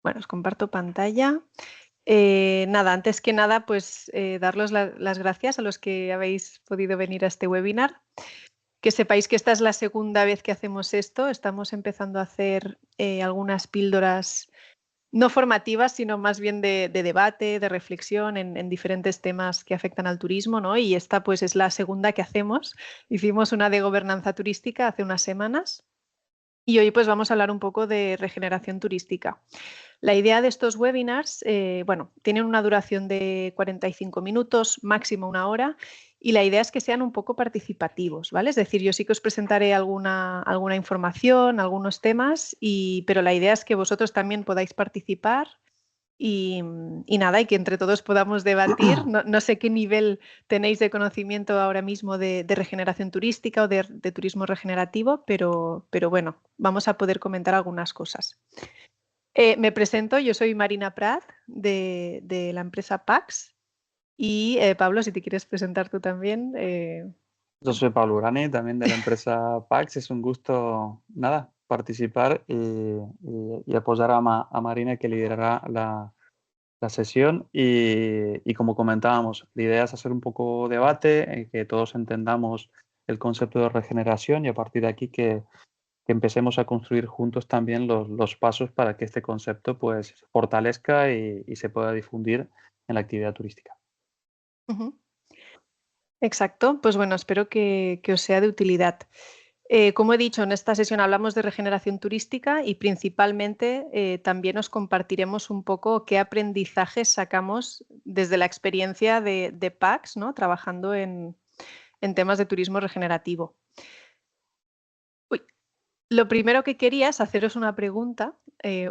Bueno, os comparto pantalla. Nada, antes que nada, pues daros las gracias a los que habéis podido venir a este webinar. Que sepáis que esta es la segunda vez que hacemos esto. Estamos empezando a hacer algunas píldoras no formativas, sino más bien de debate, de reflexión en diferentes temas que afectan al turismo, ¿no? Y esta pues es la segunda que hacemos. Hicimos una de gobernanza turística hace unas semanas y hoy pues vamos a hablar un poco de regeneración turística. La idea de estos webinars, bueno, tienen una duración de 45 minutos, máximo una hora, y la idea es que sean un poco participativos, ¿vale? Es decir, yo sí que os presentaré alguna información, algunos temas, pero la idea es que vosotros también podáis participar y nada, y que entre todos podamos debatir. No sé qué nivel tenéis de conocimiento ahora mismo de regeneración turística o de turismo regenerativo, pero bueno, vamos a poder comentar algunas cosas. Me presento, yo soy Marina Prat de la empresa Pax y Pablo, si te quieres presentar tú también. Yo soy Pablo Urani, también de la empresa Pax. Es un gusto, nada, participar y apoyar a Marina, que liderará la sesión. Y como comentábamos, la idea es hacer un poco debate, que todos entendamos el concepto de regeneración y a partir de aquí que empecemos a construir juntos también los pasos para que este concepto pues se fortalezca y se pueda difundir en la actividad turística. Ujú. Exacto, pues bueno, espero que os sea de utilidad. Como he dicho, en esta sesión hablamos de regeneración turística y principalmente también os compartiremos un poco qué aprendizajes sacamos desde la experiencia de Pax, ¿no? Trabajando en temas de turismo regenerativo. Uy, lo primero que quería es haceros una pregunta,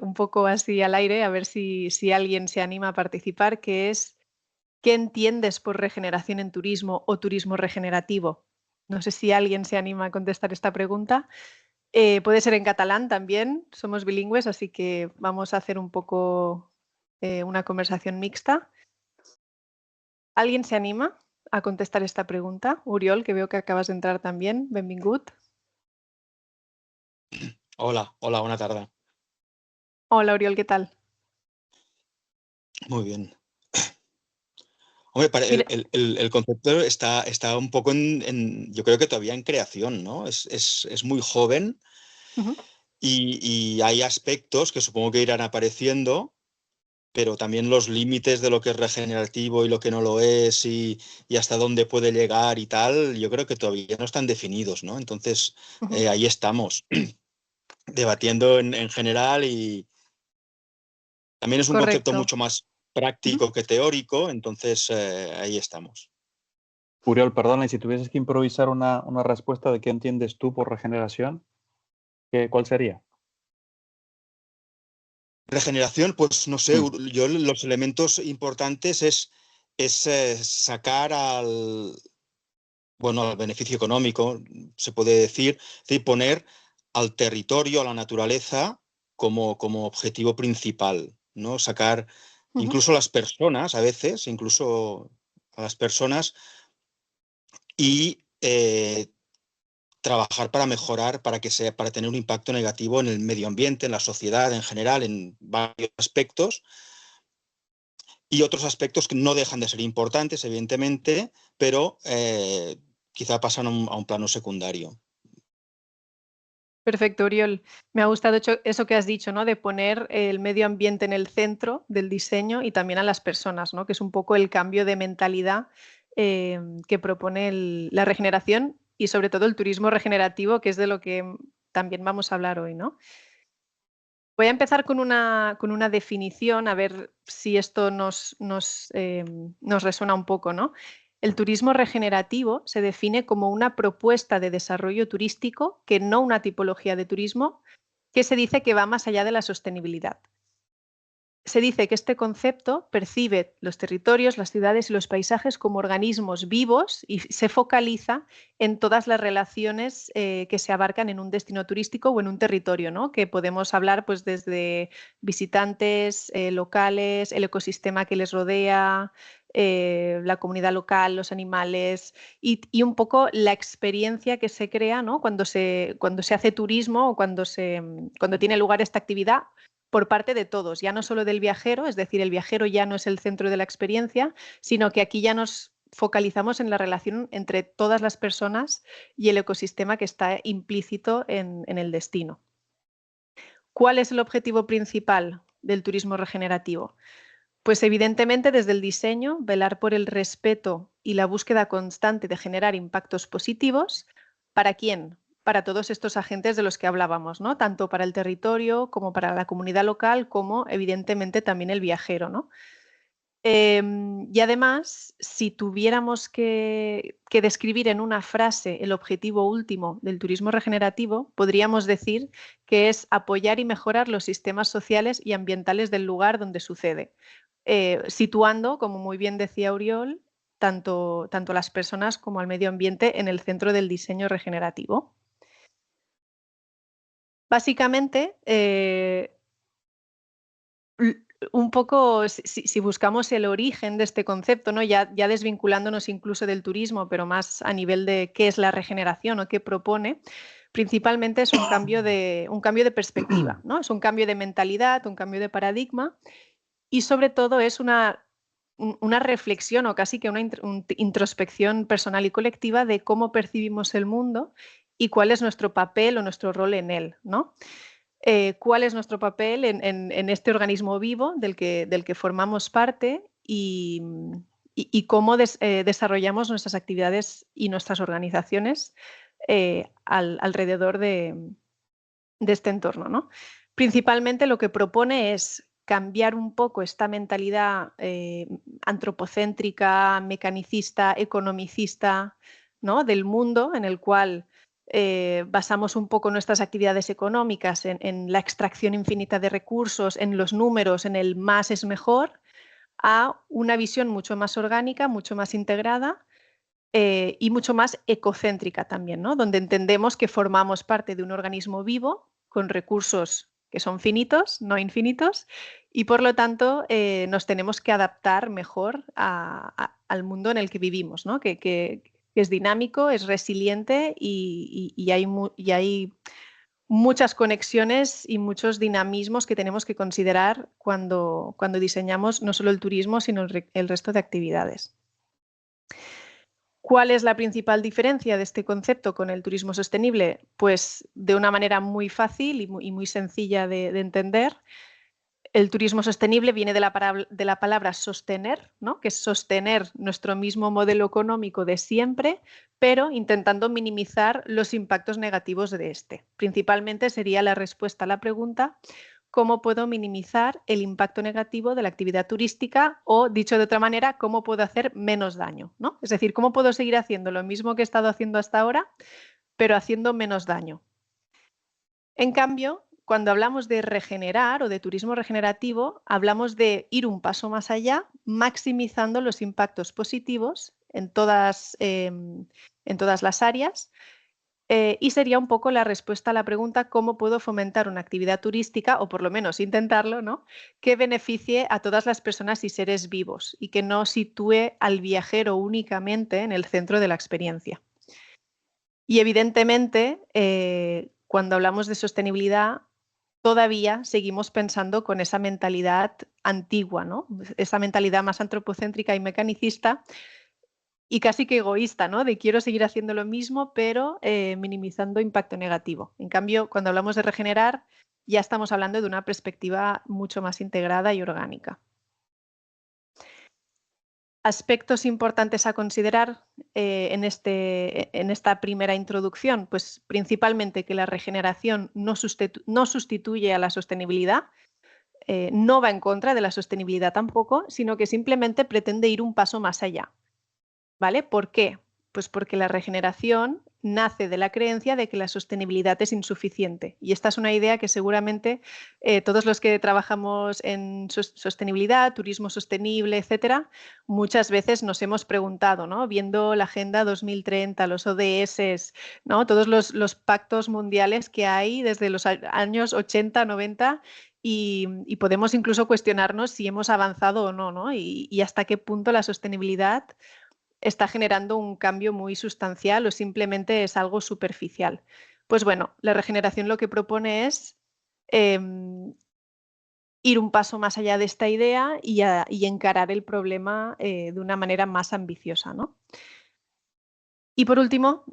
un poco así al aire, a ver si alguien se anima a participar, que es ¿qué entiendes por regeneración en turismo o turismo regenerativo? No sé si alguien se anima a contestar esta pregunta. Puede ser en catalán también, somos bilingües, así que vamos a hacer un poco una conversación mixta. ¿Alguien se anima a contestar esta pregunta? Uriol, que veo que acabas de entrar también. Benvingut. Hola, buena tarde. Hola, Uriol, ¿qué tal? Muy bien. Hombre, Mira, el concepto está un poco yo creo que todavía en creación, ¿no? Es muy joven ujú, y hay aspectos que supongo que irán apareciendo, pero también los límites de lo que es regenerativo y lo que no lo es y hasta dónde puede llegar y tal, yo creo que todavía no están definidos, ¿no? Entonces, ujú, ahí estamos, debatiendo en general y también es un concepto correcto. mucho más Ujú. práctico que teórico, entonces ahí estamos. Uriol, perdona, y si tuvieses que improvisar una respuesta de qué entiendes tú por regeneración, ¿cuál sería? Regeneración, pues no sé, yo los elementos importantes es sacar al beneficio económico, se puede decir, y poner al territorio, a la naturaleza, como objetivo principal, ¿no? Sacar Ujú. incluso las personas, a veces, incluso a las personas, y trabajar para mejorar, para tener un impacto negativo en el medio ambiente, en la sociedad en general, en varios aspectos, y otros aspectos que no dejan de ser importantes, evidentemente, pero quizá pasan a un plano secundario. Perfecto, Oriol. Me ha gustado eso que has dicho, ¿no? De poner el medio ambiente en el centro del diseño y también a las personas, ¿no? Que es un poco el cambio de mentalidad que propone la regeneración y sobre todo el turismo regenerativo, que es de lo que también vamos a hablar hoy, ¿no? Voy a empezar con una definición, a ver si esto nos resuena un poco, ¿no? El turismo regenerativo se define como una propuesta de desarrollo turístico, que no una tipología de turismo, que se dice que va más allá de la sostenibilidad. Se dice que este concepto percibe los territorios, las ciudades y los paisajes como organismos vivos y se focaliza en todas las relaciones que se abarcan en un destino turístico o en un territorio, ¿no? Que podemos hablar pues, desde visitantes locales, el ecosistema que les rodea, la comunidad local, los animales y un poco la experiencia que se crea, ¿no? Cuando se hace turismo o cuando tiene lugar esta actividad por parte de todos, ya no solo del viajero, es decir, el viajero ya no es el centro de la experiencia, sino que aquí ya nos focalizamos en la relación entre todas las personas y el ecosistema que está implícito en el destino. ¿Cuál es el objetivo principal del turismo regenerativo? Pues evidentemente desde el diseño, velar por el respeto y la búsqueda constante de generar impactos positivos. ¿Para quién? Para todos estos agentes de los que hablábamos, ¿no? Tanto para el territorio como para la comunidad local, como evidentemente también el viajero, ¿no? Y además, si tuviéramos que describir en una frase el objetivo último del turismo regenerativo, podríamos decir que es apoyar y mejorar los sistemas sociales y ambientales del lugar donde sucede, situando, como muy bien decía Oriol, tanto las personas como al medio ambiente en el centro del diseño regenerativo. Básicamente, un poco, si buscamos el origen de este concepto, ¿no? ya desvinculándonos incluso del turismo, pero más a nivel de qué es la regeneración o qué propone, principalmente es un cambio de perspectiva, ¿no? Es un cambio de mentalidad, un cambio de paradigma y sobre todo es una reflexión o casi que una introspección personal y colectiva de cómo percibimos el mundo y cuál es nuestro papel o nuestro rol en él, ¿no? Cuál es nuestro papel en este organismo vivo del que formamos parte y cómo desarrollamos nuestras actividades y nuestras organizaciones alrededor de este entorno, ¿no? Principalmente lo que propone es cambiar un poco esta mentalidad antropocéntrica, mecanicista, economicista, ¿no? Del mundo en el cual basamos un poco nuestras actividades económicas en la extracción infinita de recursos, en los números, en el más es mejor, a una visión mucho más orgánica, mucho más integrada y mucho más ecocéntrica también, ¿no? Donde entendemos que formamos parte de un organismo vivo con recursos que son finitos, no infinitos, y por lo tanto nos tenemos que adaptar mejor al mundo en el que vivimos, ¿no? Que es dinámico, es resiliente y hay muchas conexiones y muchos dinamismos que tenemos que considerar cuando diseñamos no solo el turismo, sino el resto de actividades. ¿Cuál es la principal diferencia de este concepto con el turismo sostenible? Pues de una manera muy fácil y muy sencilla de entender. El turismo sostenible viene de la palabra sostener, ¿no? Que es sostener nuestro mismo modelo económico de siempre, pero intentando minimizar los impactos negativos de este. Principalmente sería la respuesta a la pregunta: ¿cómo puedo minimizar el impacto negativo de la actividad turística? O, dicho de otra manera, ¿cómo puedo hacer menos daño, ¿no? Es decir, ¿cómo puedo seguir haciendo lo mismo que he estado haciendo hasta ahora, pero haciendo menos daño? En cambio, cuando hablamos de regenerar o de turismo regenerativo, hablamos de ir un paso más allá, maximizando los impactos positivos en todas las áreas. Y sería un poco la respuesta a la pregunta: ¿cómo puedo fomentar una actividad turística, o por lo menos intentarlo, ¿no? Que beneficie a todas las personas y seres vivos y que no sitúe al viajero únicamente en el centro de la experiencia? Y evidentemente, cuando hablamos de sostenibilidad, todavía seguimos pensando con esa mentalidad antigua, ¿no? Esa mentalidad más antropocéntrica y mecanicista y casi que egoísta, ¿no? De quiero seguir haciendo lo mismo, pero minimizando impacto negativo. En cambio, cuando hablamos de regenerar, ya estamos hablando de una perspectiva mucho más integrada y orgánica. Aspectos importantes a considerar en esta primera introducción, pues principalmente que la regeneración no sustituye a la sostenibilidad, no va en contra de la sostenibilidad tampoco, sino que simplemente pretende ir un paso más allá. ¿Vale? ¿Por qué? Pues porque la regeneración nace de la creencia de que la sostenibilidad es insuficiente. Y esta es una idea que seguramente todos los que trabajamos en sostenibilidad, turismo sostenible, etcétera, muchas veces nos hemos preguntado, ¿no? Viendo la Agenda 2030, los ODS, ¿no? Todos los pactos mundiales que hay desde los años 80, 90, y podemos incluso cuestionarnos si hemos avanzado o no, ¿no? Y hasta qué punto la sostenibilidad está generando un cambio muy sustancial o simplemente es algo superficial. Pues bueno, la regeneración lo que propone es ir un paso más allá de esta idea y encarar el problema de una manera más ambiciosa, ¿no? Y por último,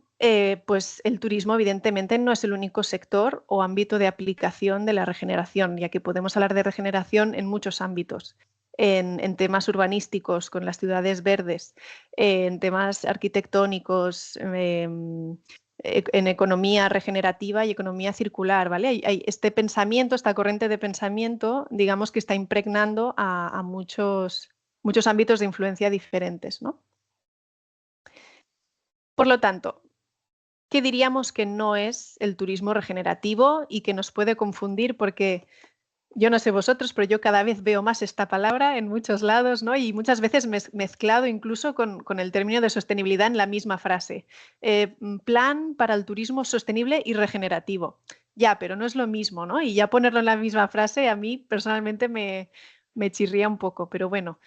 pues el turismo evidentemente no es el único sector o ámbito de aplicación de la regeneración, ya que podemos hablar de regeneración en muchos ámbitos, en temas urbanísticos, con las ciudades verdes, en temas arquitectónicos, en economía regenerativa y economía circular, ¿vale? Hay este pensamiento, esta corriente de pensamiento, digamos que está impregnando a muchos ámbitos de influencia diferentes, ¿no? Por lo tanto, ¿qué diríamos que no es el turismo regenerativo y que nos puede confundir? Porque yo no sé vosotros, pero yo cada vez veo más esta palabra en muchos lados, ¿no? Y muchas veces mezclado incluso con el término de sostenibilidad en la misma frase. Plan para el turismo sostenible y regenerativo. Ya, pero no es lo mismo, ¿no? Y ya ponerlo en la misma frase a mí personalmente me chirría un poco, pero bueno.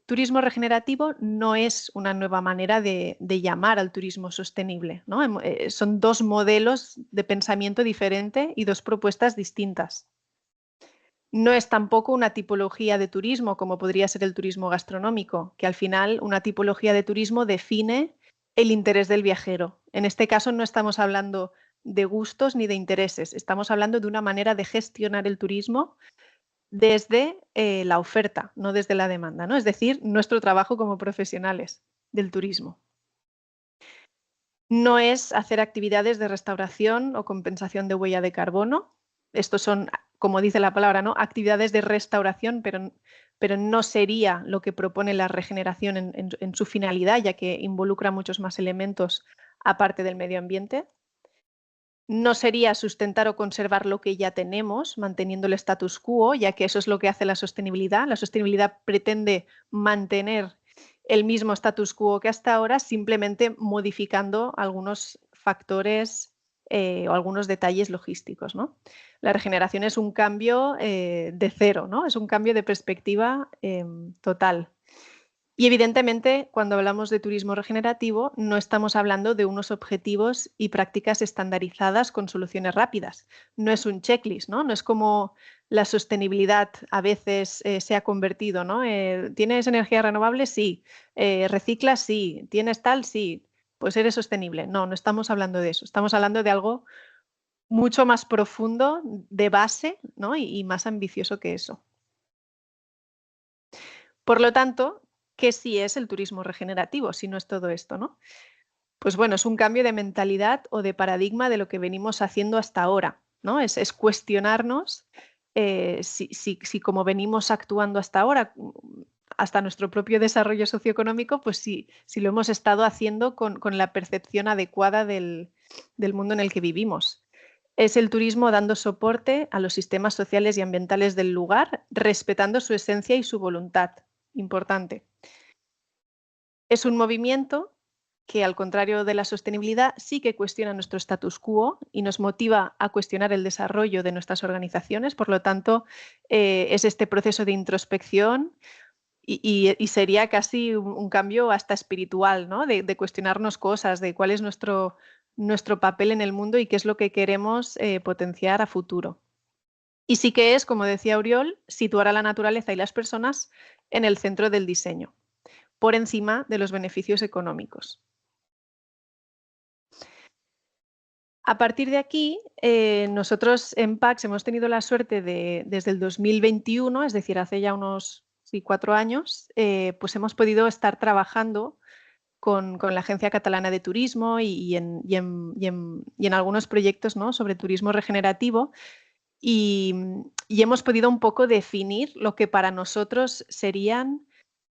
Turismo regenerativo no es una nueva manera de llamar al turismo sostenible, ¿no? Son dos modelos de pensamiento diferente y dos propuestas distintas. No es tampoco una tipología de turismo como podría ser el turismo gastronómico, que al final una tipología de turismo define el interés del viajero. En este caso no estamos hablando de gustos ni de intereses, estamos hablando de una manera de gestionar el turismo desde la oferta, no desde la demanda, ¿no? Es decir, nuestro trabajo como profesionales del turismo. No es hacer actividades de restauración o compensación de huella de carbono. Estos son, como dice la palabra, ¿no? Actividades de restauración, pero no sería lo que propone la regeneración en su finalidad, ya que involucra muchos más elementos aparte del medio ambiente. No sería sustentar o conservar lo que ya tenemos, manteniendo el status quo, ya que eso es lo que hace la sostenibilidad. La sostenibilidad pretende mantener el mismo status quo que hasta ahora, simplemente modificando algunos factores o algunos detalles logísticos, ¿no? La regeneración es un cambio de cero, ¿no? Es un cambio de perspectiva total. Y evidentemente, cuando hablamos de turismo regenerativo, no estamos hablando de unos objetivos y prácticas estandarizadas con soluciones rápidas. No es un checklist, ¿no? No es como la sostenibilidad a veces se ha convertido, ¿no? ¿Tienes energía renovable? Sí. ¿Reciclas? Sí. ¿Tienes tal? Sí. Pues eres sostenible. No, no estamos hablando de eso. Estamos hablando de algo mucho más profundo, de base, ¿no? Y más ambicioso que eso. Por lo tanto, ¿qué sí es el turismo regenerativo si no es todo esto, ¿no? Pues bueno, es un cambio de mentalidad o de paradigma de lo que venimos haciendo hasta ahora, ¿no? Es cuestionarnos si como venimos actuando hasta ahora, hasta nuestro propio desarrollo socioeconómico, pues si lo hemos estado haciendo con la percepción adecuada del mundo en el que vivimos. Es el turismo dando soporte a los sistemas sociales y ambientales del lugar, respetando su esencia y su voluntad. Importante. Es un movimiento que, al contrario de la sostenibilidad, sí que cuestiona nuestro status quo y nos motiva a cuestionar el desarrollo de nuestras organizaciones. Por lo tanto, es este proceso de introspección y sería casi un cambio hasta espiritual, ¿no? De cuestionarnos cosas, de cuál es nuestro papel en el mundo y qué es lo que queremos potenciar a futuro. Y sí que es, como decía Oriol, situar a la naturaleza y las personas en el centro del diseño, por encima de los beneficios económicos. A partir de aquí, nosotros en PAX hemos tenido la suerte desde el 2021, es decir, hace ya unos 4 años, pues hemos podido estar trabajando con la Agencia Catalana de Turismo y en algunos proyectos, ¿no?, sobre turismo regenerativo y hemos podido un poco definir lo que para nosotros serían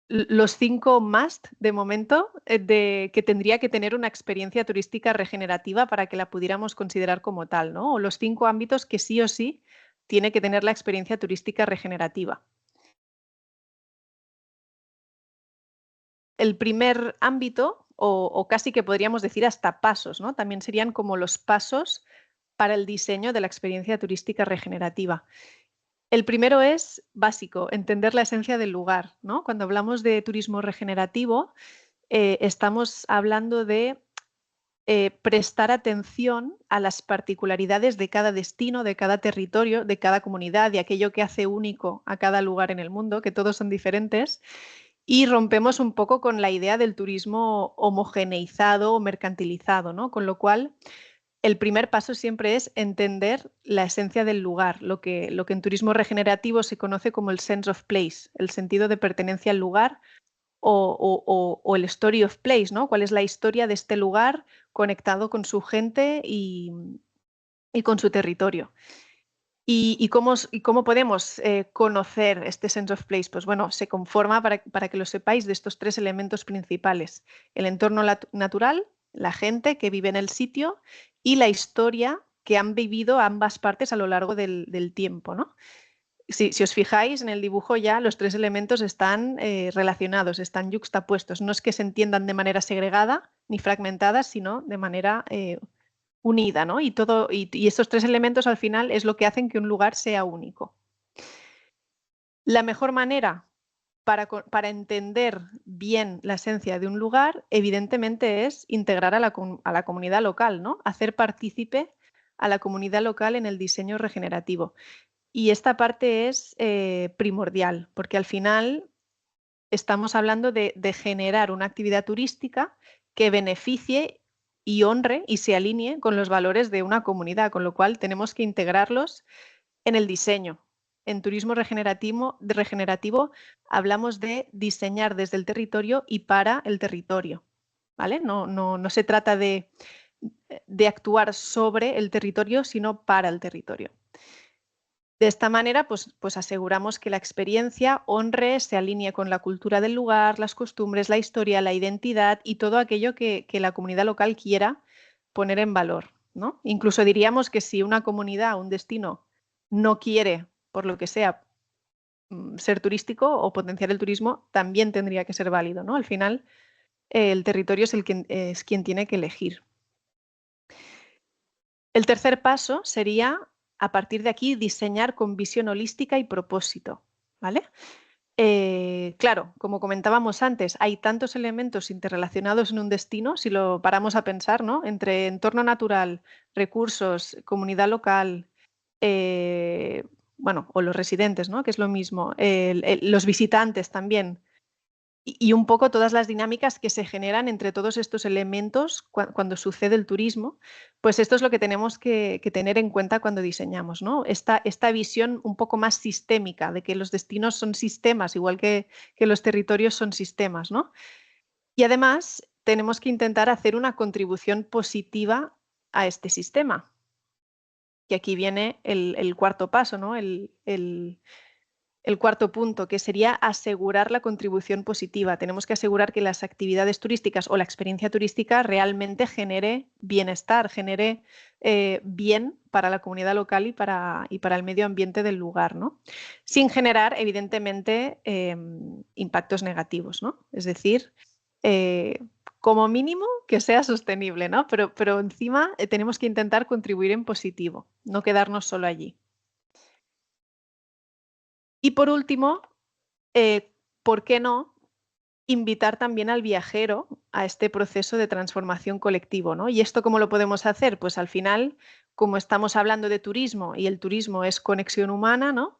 los 5 must de momento que tendría que tener una experiencia turística regenerativa para que la pudiéramos considerar como tal, ¿no? O los 5 ámbitos que sí o sí tiene que tener la experiencia turística regenerativa. El primer ámbito, o casi que podríamos decir hasta pasos, ¿no? También serían como los pasos para el diseño de la experiencia turística regenerativa. El primero es básico, entender la esencia del lugar, ¿no? Cuando hablamos de turismo regenerativo, estamos hablando de prestar atención a las particularidades de cada destino, de cada territorio, de cada comunidad, de aquello que hace único a cada lugar en el mundo, que todos son diferentes, y rompemos un poco con la idea del turismo homogeneizado o mercantilizado, ¿no? Con lo cual, el primer paso siempre es entender la esencia del lugar, lo que en turismo regenerativo se conoce como el sense of place, el sentido de pertenencia al lugar, o el story of place, ¿no? ¿Cuál es la historia de este lugar conectado con su gente y con su territorio? ¿Y cómo podemos conocer este sense of place? Pues bueno, se conforma, para que lo sepáis, de estos 3 elementos principales: el entorno natural, la gente que vive en el sitio y la historia que han vivido ambas partes a lo largo del tiempo, ¿no? Si os fijáis en el dibujo, ya los 3 elementos están relacionados, están yuxtapuestos. No es que se entiendan de manera segregada ni fragmentada, sino de manera unida, ¿no? Y estos 3 elementos al final es lo que hacen que un lugar sea único. La mejor manera para entender bien la esencia de un lugar, evidentemente, es integrar a la comunidad local, ¿no? Hacer partícipe a la comunidad local en el diseño regenerativo. Y esta parte es primordial, porque al final estamos hablando de generar una actividad turística que beneficie y honre y se alinee con los valores de una comunidad, con lo cual tenemos que integrarlos en el diseño. En turismo regenerativo hablamos de diseñar desde el territorio y para el territorio, ¿vale? No se trata de actuar sobre el territorio, sino para el territorio. De esta manera, pues aseguramos que la experiencia honre, se alinee con la cultura del lugar, las costumbres, la historia, la identidad y todo aquello que la comunidad local quiera poner en valor, ¿no? Incluso diríamos que si una comunidad, un destino, no quiere, por lo que sea, ser turístico o potenciar el turismo, también tendría que ser válido, ¿no? Al final, el territorio es quien tiene que elegir. El tercer paso sería, a partir de aquí, diseñar con visión holística y propósito, ¿vale? Claro, como comentábamos antes, hay tantos elementos interrelacionados en un destino, si lo paramos a pensar, ¿no? Entre entorno natural, recursos, comunidad local, bueno, o los residentes, ¿no? Que es lo mismo, los visitantes también. Y un poco todas las dinámicas que se generan entre todos estos elementos cuando sucede el turismo, pues esto es lo que tenemos que tener en cuenta cuando diseñamos, ¿no? Esta visión un poco más sistémica de que los destinos son sistemas, igual que los territorios son sistemas, ¿no? Y además tenemos que intentar hacer una contribución positiva a este sistema. Y aquí viene el cuarto paso, ¿no? El cuarto punto, que sería asegurar la contribución positiva. Tenemos que asegurar que las actividades turísticas o la experiencia turística realmente genere bienestar, genere bien para la comunidad local y para el medio ambiente del lugar, ¿no? Sin generar, evidentemente, impactos negativos, ¿no? Es decir, como mínimo que sea sostenible, ¿no? Pero encima tenemos que intentar contribuir en positivo, no quedarnos solo allí. Y por último, ¿por qué no invitar también al viajero a este proceso de transformación colectivo, ¿no? ¿Y esto cómo lo podemos hacer? Pues al final, como estamos hablando de turismo y el turismo es conexión humana, ¿no?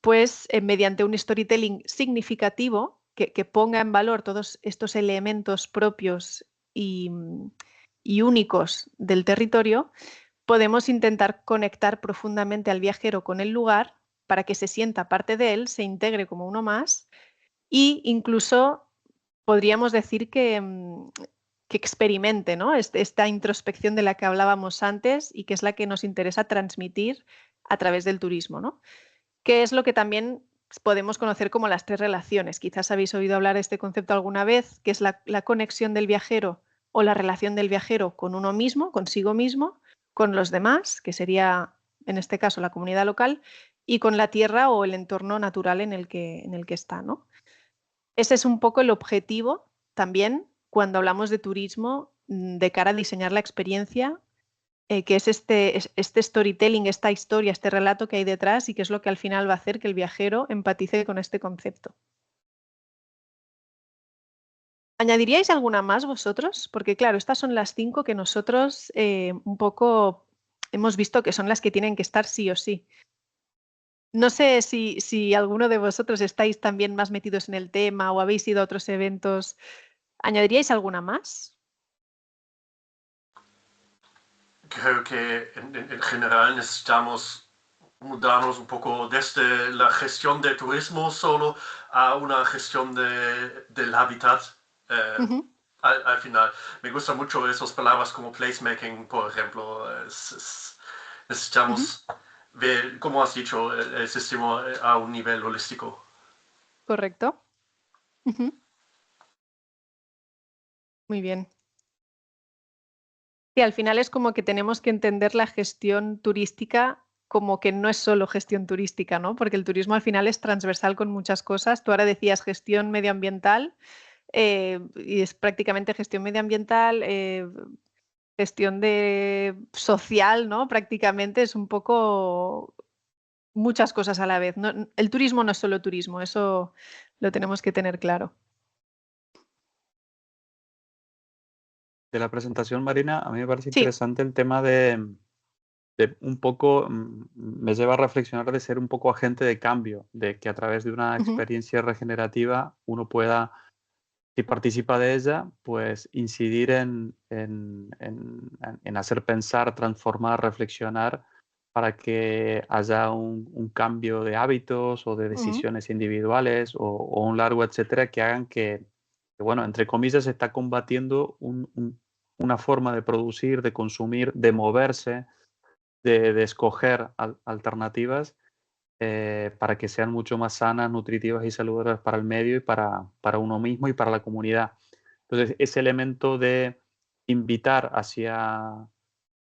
Pues mediante un storytelling significativo que ponga en valor todos estos elementos propios y únicos del territorio, podemos intentar conectar profundamente al viajero con el lugar para que se sienta parte de él, se integre como uno más e incluso podríamos decir que experimente, ¿no? Esta introspección de la que hablábamos antes y que es la que nos interesa transmitir a través del turismo, ¿no? Que es lo que también podemos conocer como las 3 relaciones. Quizás habéis oído hablar de este concepto alguna vez, que es la conexión del viajero o la relación del viajero con uno mismo, consigo mismo, con los demás, que sería en este caso la comunidad local, y con la tierra o el entorno natural en el que está, ¿no? Ese es un poco el objetivo también cuando hablamos de turismo de cara a diseñar la experiencia, que es este storytelling, esta historia, este relato que hay detrás y que es lo que al final va a hacer que el viajero empatice con este concepto. ¿Añadiríais alguna más vosotros? Porque claro, estas son las 5 que nosotros un poco hemos visto que son las que tienen que estar sí o sí. No sé si alguno de vosotros estáis también más metidos en el tema o habéis ido a otros eventos. ¿Añadiríais alguna más? Creo que en general necesitamos mudarnos un poco desde la gestión de turismo solo a una gestión del hábitat. Al final, me gustan mucho esas palabras como placemaking, por ejemplo. Necesitamos ver, como has dicho, el sistema a un nivel holístico. Correcto. Muy bien. Y al final es como que tenemos que entender la gestión turística como que no es solo gestión turística, ¿no? Porque el turismo al final es transversal con muchas cosas. Tú ahora decías gestión medioambiental y es prácticamente gestión medioambiental, gestión social, ¿no? Prácticamente es un poco muchas cosas a la vez. El turismo no es solo turismo, eso lo tenemos que tener claro. De la presentación, Marina, a mí me parece Sí. interesante el tema de un poco, me lleva a reflexionar de ser un poco agente de cambio, de que a través de una experiencia regenerativa uno pueda, si participa de ella, pues incidir en hacer pensar, transformar, reflexionar para que haya un cambio de hábitos o de decisiones individuales o un largo etcétera que hagan que, bueno, entre comillas, se está combatiendo una forma de producir, de consumir, de moverse, de escoger alternativas para que sean mucho más sanas, nutritivas y saludables para el medio y para uno mismo y para la comunidad. Entonces, ese elemento de invitar hacia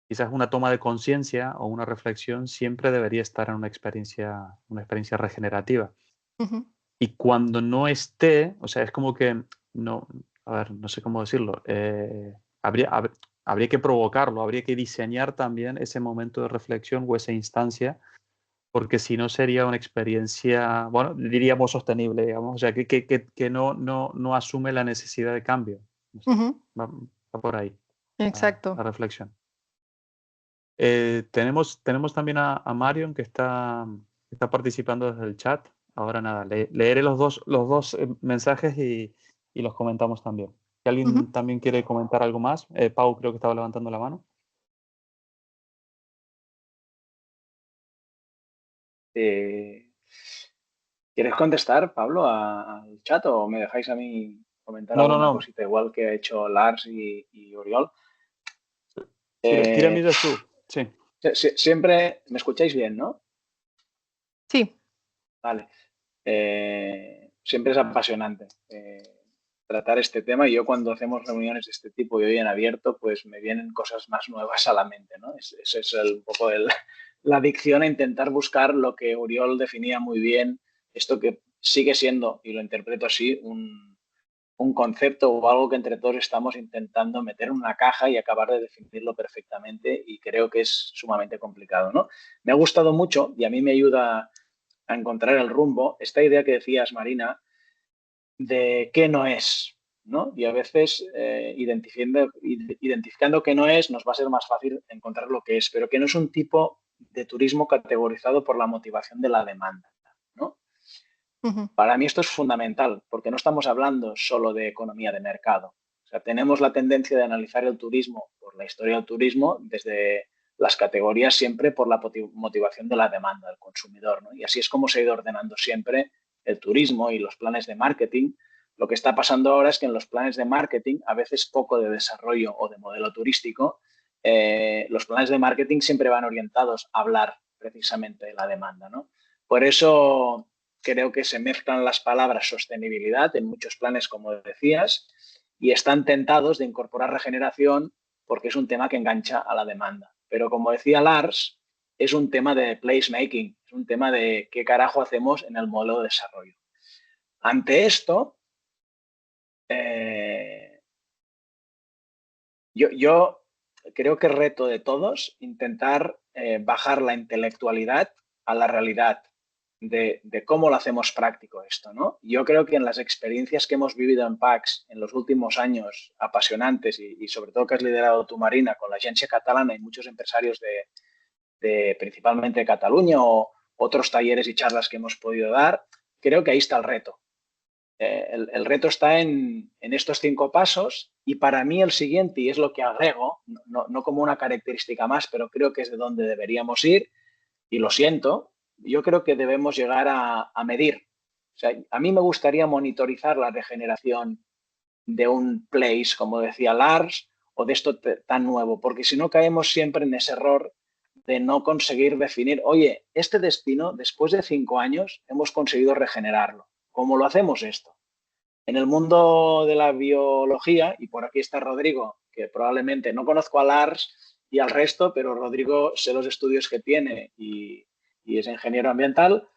quizás una toma de conciencia o una reflexión siempre debería estar en una experiencia regenerativa. Y cuando no esté, o sea, es como que no, a ver, no sé cómo decirlo, habría que provocarlo, habría que diseñar también ese momento de reflexión o esa instancia, porque si no sería una experiencia, bueno, diríamos sostenible, digamos, o sea, que no asume la necesidad de cambio. No sé, va por ahí Exacto. la reflexión. Tenemos también a Marion que está participando desde el chat. Ahora nada, leeré los dos mensajes y los comentamos también. Si alguien también quiere comentar algo más, Pau creo que estaba levantando la mano. ¿Quieres contestar, Pablo, al chat o me dejáis a mí comentar No, alguna no. cosita igual que ha hecho Lars y Oriol? Tira millas tú, sí. Siempre me escucháis bien, ¿no? Sí. Vale. Siempre es apasionante tratar este tema y yo cuando hacemos reuniones de este tipo y hoy en abierto, pues me vienen cosas más nuevas a la mente, ¿no? Ese es un poco la adicción a intentar buscar lo que Oriol definía muy bien, esto que sigue siendo, y lo interpreto así, un concepto o algo que entre todos estamos intentando meter en una caja y acabar de definirlo perfectamente y creo que es sumamente complicado, ¿no? Me ha gustado mucho y a mí me ayuda a encontrar el rumbo esta idea que decías, Marina, de qué no es, ¿no? Y a veces identificando qué no es nos va a ser más fácil encontrar lo que es, pero que no es un tipo de turismo categorizado por la motivación de la demanda, ¿no? Para mí esto es fundamental, porque no estamos hablando solo de economía de mercado. O sea, tenemos la tendencia de analizar el turismo por la historia del turismo desde las categorías siempre por la motivación de la demanda del consumidor, ¿no? Y así es como se ha ido ordenando siempre el turismo y los planes de marketing. Lo que está pasando ahora es que en los planes de marketing, a veces poco de desarrollo o de modelo turístico, los planes de marketing siempre van orientados a hablar precisamente de la demanda, ¿no? Por eso creo que se mezclan las palabras sostenibilidad en muchos planes, como decías, y están tentados de incorporar regeneración porque es un tema que engancha a la demanda. Pero como decía Lars, es un tema de placemaking, es un tema de qué carajo hacemos en el modelo de desarrollo. Ante esto, yo creo que es reto de todos intentar bajar la intelectualidad a la realidad de cómo lo hacemos práctico esto, ¿no? Yo creo que en las experiencias que hemos vivido en PACS en los últimos años, apasionantes, y sobre todo que has liderado tú, Marina, con la Agencia Catalana y muchos empresarios principalmente de Cataluña, o otros talleres y charlas que hemos podido dar, creo que ahí está el reto. El reto está en estos 5 pasos, y para mí el siguiente, y es lo que agrego, no como una característica más, pero creo que es de donde deberíamos ir, y lo siento, yo creo que debemos llegar a medir. O sea, a mí me gustaría monitorizar la regeneración de un place, como decía Lars, o de esto tan nuevo, porque si no caemos siempre en ese error de no conseguir definir, oye, este destino, después de 5 años, hemos conseguido regenerarlo. ¿Cómo lo hacemos esto? En el mundo de la biología, y por aquí está Rodrigo, que probablemente no conozco a Lars y al resto, pero Rodrigo sé los estudios que tiene y es ingeniero ambiental.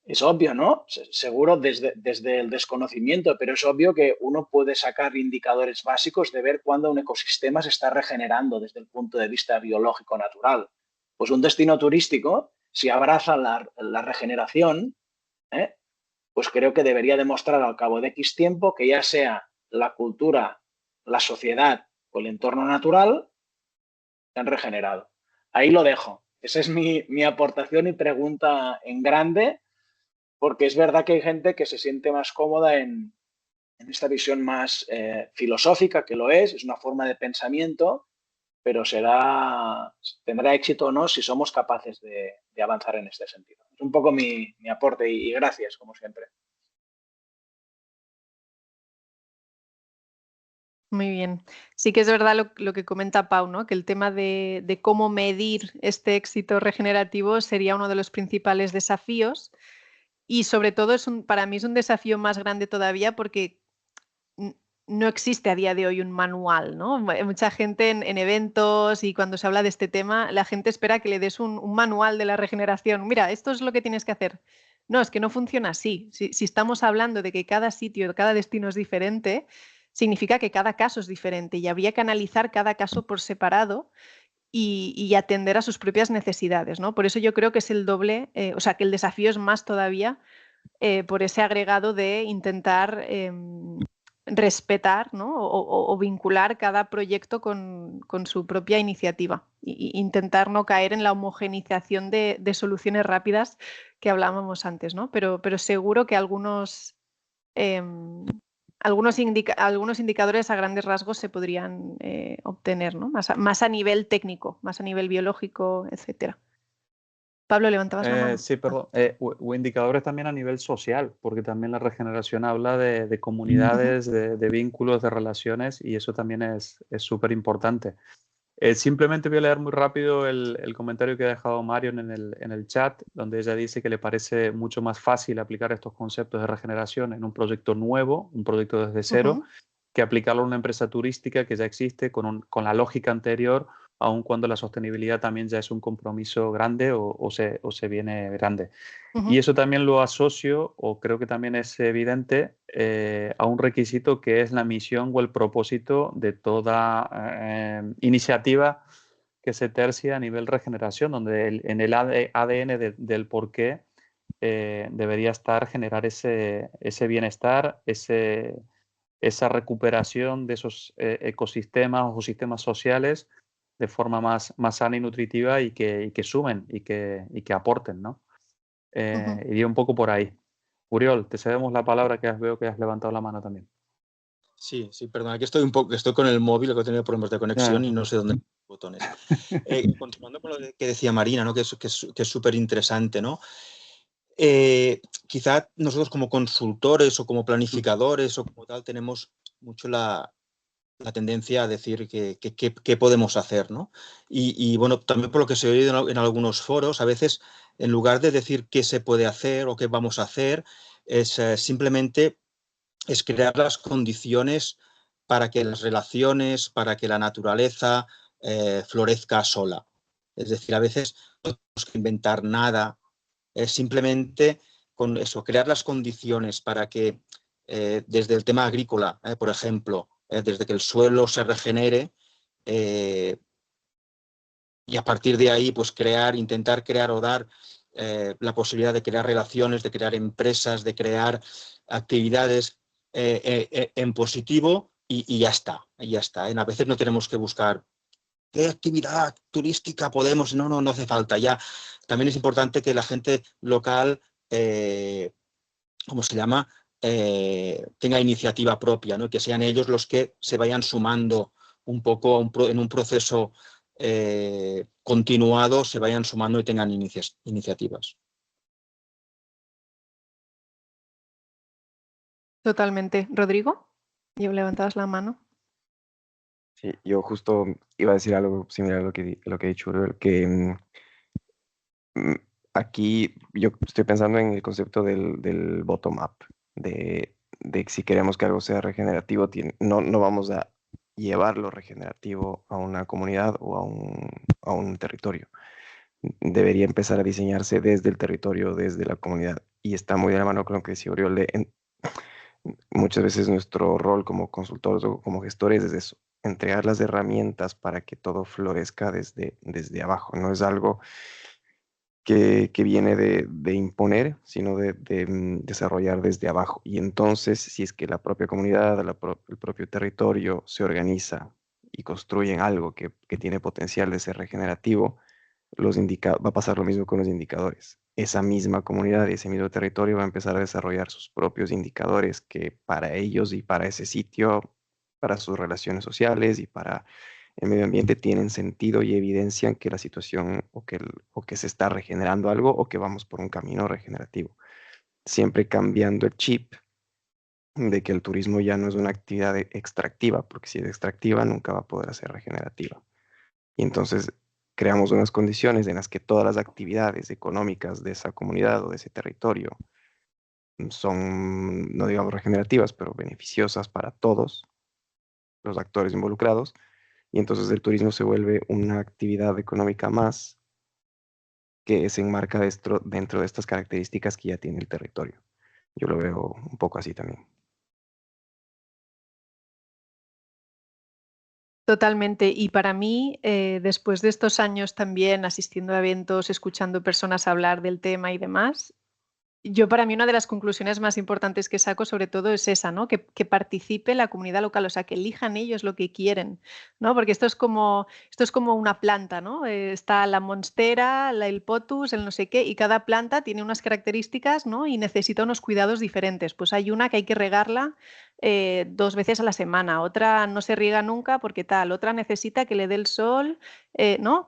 Es obvio, ¿no? Seguro desde el desconocimiento, pero es obvio que uno puede sacar indicadores básicos de ver cuándo un ecosistema se está regenerando desde el punto de vista biológico natural. Pues un destino turístico, si abraza la regeneración, pues creo que debería demostrar al cabo de X tiempo que ya sea la cultura, la sociedad o el entorno natural, se han regenerado. Ahí lo dejo. Esa es mi aportación y pregunta en grande, porque es verdad que hay gente que se siente más cómoda en esta visión más filosófica, que lo es una forma de pensamiento, pero tendrá éxito o no si somos capaces de avanzar en este sentido. Es un poco mi aporte y gracias, como siempre. Muy bien. Sí que es verdad lo que comenta Pau, ¿no? Que el tema de cómo medir este éxito regenerativo sería uno de los principales desafíos, y sobre todo para mí es un desafío más grande todavía porque no existe a día de hoy un manual, ¿no? Mucha gente en eventos y cuando se habla de este tema, la gente espera que le des un manual de la regeneración. Mira, esto es lo que tienes que hacer. No, es que no funciona así. Si estamos hablando de que cada sitio, cada destino es diferente, significa que cada caso es diferente y habría que analizar cada caso por separado y atender a sus propias necesidades, ¿no? Por eso yo creo que es el doble, o sea, que el desafío es más todavía por ese agregado de intentar respetar, ¿no? o vincular cada proyecto con su propia iniciativa e intentar no caer en la homogenización de soluciones rápidas que hablábamos antes, ¿no? Pero seguro que algunos indicadores a grandes rasgos se podrían obtener, ¿no? Más a nivel técnico, más a nivel biológico, etcétera. Pablo, levantabas la mano. Sí, perdón. O indicadores también a nivel social, porque también la regeneración habla de comunidades, de vínculos, de relaciones, y eso también es súper importante. Simplemente voy a leer muy rápido el comentario que ha dejado Marion en el chat, donde ella dice que le parece mucho más fácil aplicar estos conceptos de regeneración en un proyecto nuevo, un proyecto desde cero, que aplicarlo a una empresa turística que ya existe con la lógica anterior, aun cuando la sostenibilidad también ya es un compromiso grande o se viene grande. Y eso también lo asocio, o creo que también es evidente, a un requisito que es la misión o el propósito de toda iniciativa que se tercia a nivel regeneración, donde en el ADN del por qué debería estar generar ese bienestar, esa recuperación de esos ecosistemas o sistemas sociales de forma más sana y nutritiva, y que sumen y que aporten, ¿no? Iría un poco por ahí. Uriol, te cedemos la palabra, que veo que has levantado la mano también. Sí, perdona, que estoy con el móvil, que he tenido problemas de conexión y no sé dónde los botones. Continuando con lo que decía Marina, ¿no? que es súper interesante, ¿no? Quizá nosotros como consultores o como planificadores o como tal tenemos mucho la tendencia a decir qué podemos hacer, ¿no? Y bueno, también por lo que se ha oído en algunos foros, a veces en lugar de decir qué se puede hacer o qué vamos a hacer, es simplemente crear las condiciones para que las relaciones, para que la naturaleza florezca sola. Es decir, a veces no tenemos que inventar nada, es simplemente con eso, crear las condiciones para que desde el tema agrícola, por ejemplo, desde que el suelo se regenere, y a partir de ahí pues intentar crear o dar la posibilidad de crear relaciones, de crear empresas, de crear actividades en positivo y ya está, ya está. A veces no tenemos que buscar qué actividad turística podemos, no hace falta ya. También es importante que la gente local, ¿cómo se llama?, tenga iniciativa propia, ¿no? Que sean ellos los que se vayan sumando un poco en un proceso continuado, se vayan sumando y tengan iniciativas. Totalmente. Rodrigo, yo levantabas la mano. Sí, yo justo iba a decir algo similar a lo que ha dicho Uriel, que aquí yo estoy pensando en el concepto del bottom-up, de si queremos que algo sea regenerativo, no vamos a llevar lo regenerativo a una comunidad o a un territorio. Debería empezar a diseñarse desde el territorio, desde la comunidad. Y está muy de la mano con lo que decía Uriol. Muchas veces nuestro rol como consultores o como gestores es eso, entregar las herramientas para que todo florezca desde abajo. No es algo que viene de imponer, sino de desarrollar desde abajo. Y entonces, si es que la propia comunidad, el propio territorio se organiza y construyen algo que tiene potencial de ser regenerativo, va a pasar lo mismo con los indicadores. Esa misma comunidad y ese mismo territorio va a empezar a desarrollar sus propios indicadores que para ellos y para ese sitio, para sus relaciones sociales y para el medio ambiente tienen sentido y evidencian que la situación o que se está regenerando algo o que vamos por un camino regenerativo. Siempre cambiando el chip de que el turismo ya no es una actividad extractiva, porque si es extractiva nunca va a poder ser regenerativa. Y entonces creamos unas condiciones en las que todas las actividades económicas de esa comunidad o de ese territorio son, no digamos regenerativas, pero beneficiosas para todos los actores involucrados. Y entonces el turismo se vuelve una actividad económica más que se enmarca dentro de estas características que ya tiene el territorio. Yo lo veo un poco así también. Totalmente. Y para mí, después de estos años también asistiendo a eventos, escuchando personas hablar del tema y demás, para mí una de las conclusiones más importantes que saco sobre todo es esa, ¿no? Que participe la comunidad local, o sea, que elijan ellos lo que quieren, ¿no? Porque esto es como una planta, ¿no? Está la monstera, el potus, el no sé qué, y cada planta tiene unas características, ¿no? Y necesita unos cuidados diferentes. Pues hay una que hay que regarla 2 veces a la semana, otra no se riega nunca porque tal, otra necesita que le dé el sol, ¿no?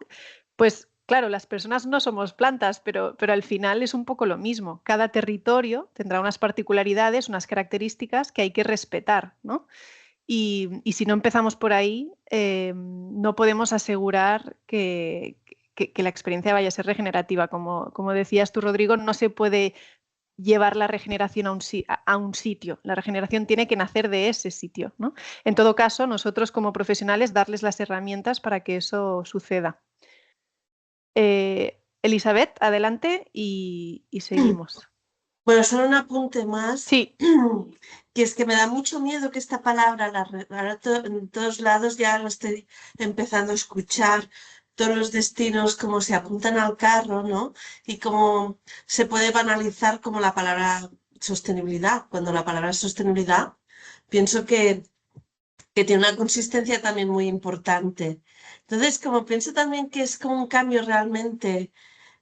Pues claro, las personas no somos plantas, pero al final es un poco lo mismo. Cada territorio tendrá unas particularidades, unas características que hay que respetar, ¿no? Y si no empezamos por ahí, no podemos asegurar que la experiencia vaya a ser regenerativa. Como decías tú, Rodrigo, no se puede llevar la regeneración a un sitio. La regeneración tiene que nacer de ese sitio, ¿no? En todo caso, nosotros como profesionales darles las herramientas para que eso suceda. Elizabeth, adelante y seguimos. Bueno, solo un apunte más, Sí. que es que me da mucho miedo que esta palabra, ahora en todos lados ya la estoy empezando a escuchar, todos los destinos como se apuntan al carro, ¿no? Y como se puede banalizar como la palabra sostenibilidad, cuando la palabra sostenibilidad pienso que tiene una consistencia también muy importante. Entonces, como pienso también que es como un cambio realmente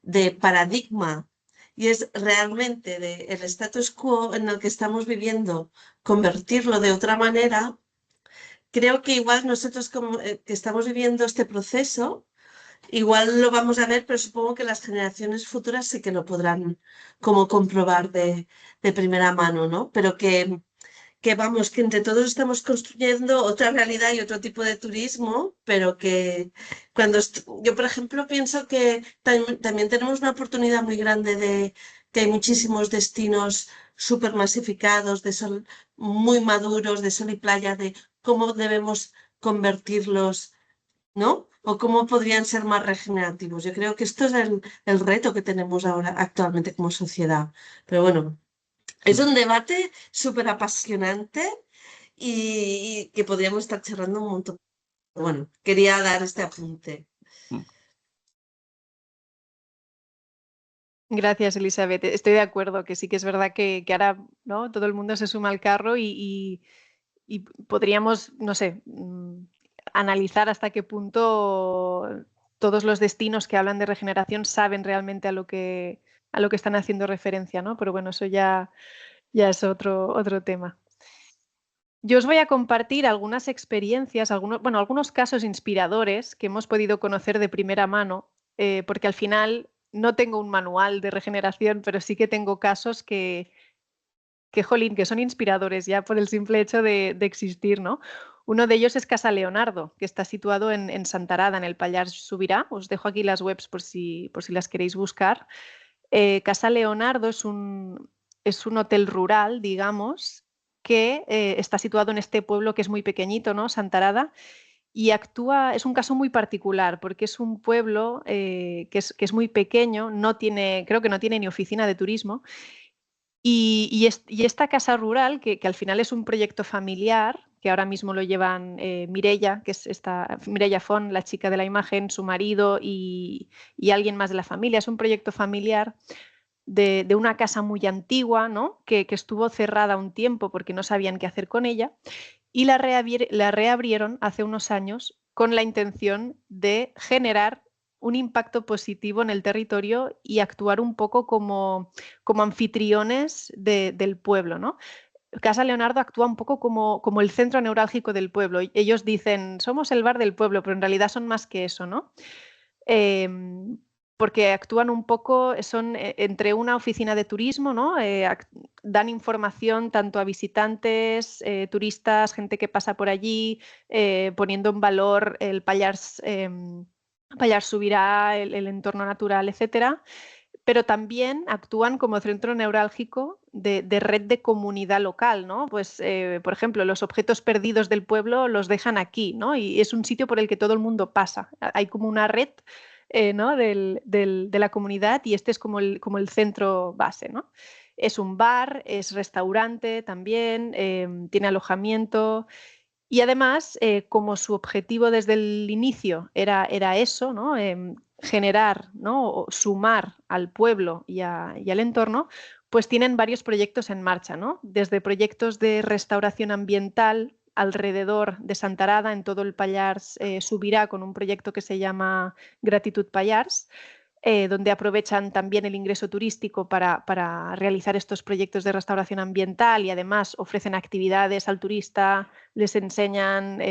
de paradigma y es realmente el status quo en el que estamos viviendo, convertirlo de otra manera, creo que igual nosotros como, que estamos viviendo este proceso, igual lo vamos a ver, pero supongo que las generaciones futuras sí que lo podrán como comprobar de primera mano, ¿no? Pero que vamos, que entre todos estamos construyendo otra realidad y otro tipo de turismo, pero que yo, por ejemplo, pienso que también tenemos una oportunidad muy grande de que hay muchísimos destinos súper masificados, de sol muy maduros, de sol y playa, de cómo debemos convertirlos, ¿no? O cómo podrían ser más regenerativos. Yo creo que esto es el reto que tenemos ahora actualmente como sociedad. Pero bueno, es un debate súper apasionante y que podríamos estar charlando un montón. Bueno, quería dar este apunte. Gracias, Elizabeth. Estoy de acuerdo que sí que es verdad que ahora, ¿no?, todo el mundo se suma al carro y podríamos, no sé, analizar hasta qué punto todos los destinos que hablan de regeneración saben realmente a lo que están haciendo referencia, ¿no? Pero bueno, eso ya es otro tema. Yo os voy a compartir algunas experiencias, algunos casos inspiradores que hemos podido conocer de primera mano, porque al final no tengo un manual de regeneración, pero sí que tengo casos jolín, que son inspiradores ya por el simple hecho de existir, ¿no? Uno de ellos es Casa Leonardo, que está situado en Santarada, en el Pallars Sobirà. Os dejo aquí las webs por si las queréis buscar. Casa Leonardo es un hotel rural, digamos, que está situado en este pueblo que es muy pequeñito, ¿no?, Santarada, y es un caso muy particular porque es un pueblo que es muy pequeño, creo que no tiene ni oficina de turismo, y esta casa rural, que al final es un proyecto familiar, que ahora mismo lo llevan Mireia, que es Mireia Font, la chica de la imagen, su marido y alguien más de la familia. Es un proyecto familiar de una casa muy antigua, ¿no?, que estuvo cerrada un tiempo porque no sabían qué hacer con ella, y la reabrieron hace unos años con la intención de generar un impacto positivo en el territorio y actuar un poco como anfitriones del pueblo, ¿no? Casa Leonardo actúa un poco como el centro neurálgico del pueblo. Ellos dicen, somos el bar del pueblo, pero en realidad son más que eso, ¿no? Porque actúan un poco, son entre una oficina de turismo, ¿no? Dan información tanto a visitantes, turistas, gente que pasa por allí, poniendo en valor el Pallars Sobirà, el entorno natural, etcétera. Pero también actúan como centro neurálgico de red de comunidad local, ¿no? Pues, por ejemplo, los objetos perdidos del pueblo los dejan aquí, ¿no? Y es un sitio por el que todo el mundo pasa. Hay como una red, ¿no?, de la comunidad, y este es como el centro base, ¿no? Es un bar, es restaurante también, tiene alojamiento. Y además, como su objetivo desde el inicio era eso, ¿no?, generar, ¿no?, o sumar al pueblo y al entorno, pues tienen varios proyectos en marcha, ¿no? Desde proyectos de restauración ambiental alrededor de Santarada, en todo el Pallars Sobirà, con un proyecto que se llama Gratitud Pallars, donde aprovechan también el ingreso turístico para realizar estos proyectos de restauración ambiental, y además ofrecen actividades al turista, les enseñan,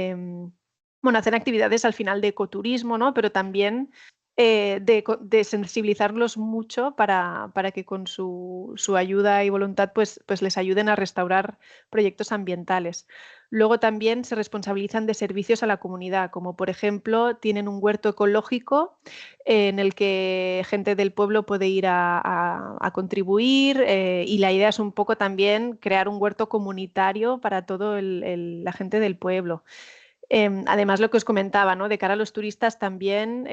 hacen actividades al final de ecoturismo, ¿no?, pero también de sensibilizarlos mucho para que con su ayuda y voluntad pues les ayuden a restaurar proyectos ambientales. Luego también se responsabilizan de servicios a la comunidad, como por ejemplo tienen un huerto ecológico en el que gente del pueblo puede ir a contribuir, y la idea es un poco también crear un huerto comunitario para toda la gente del pueblo. Además, lo que os comentaba, ¿no?, de cara a los turistas también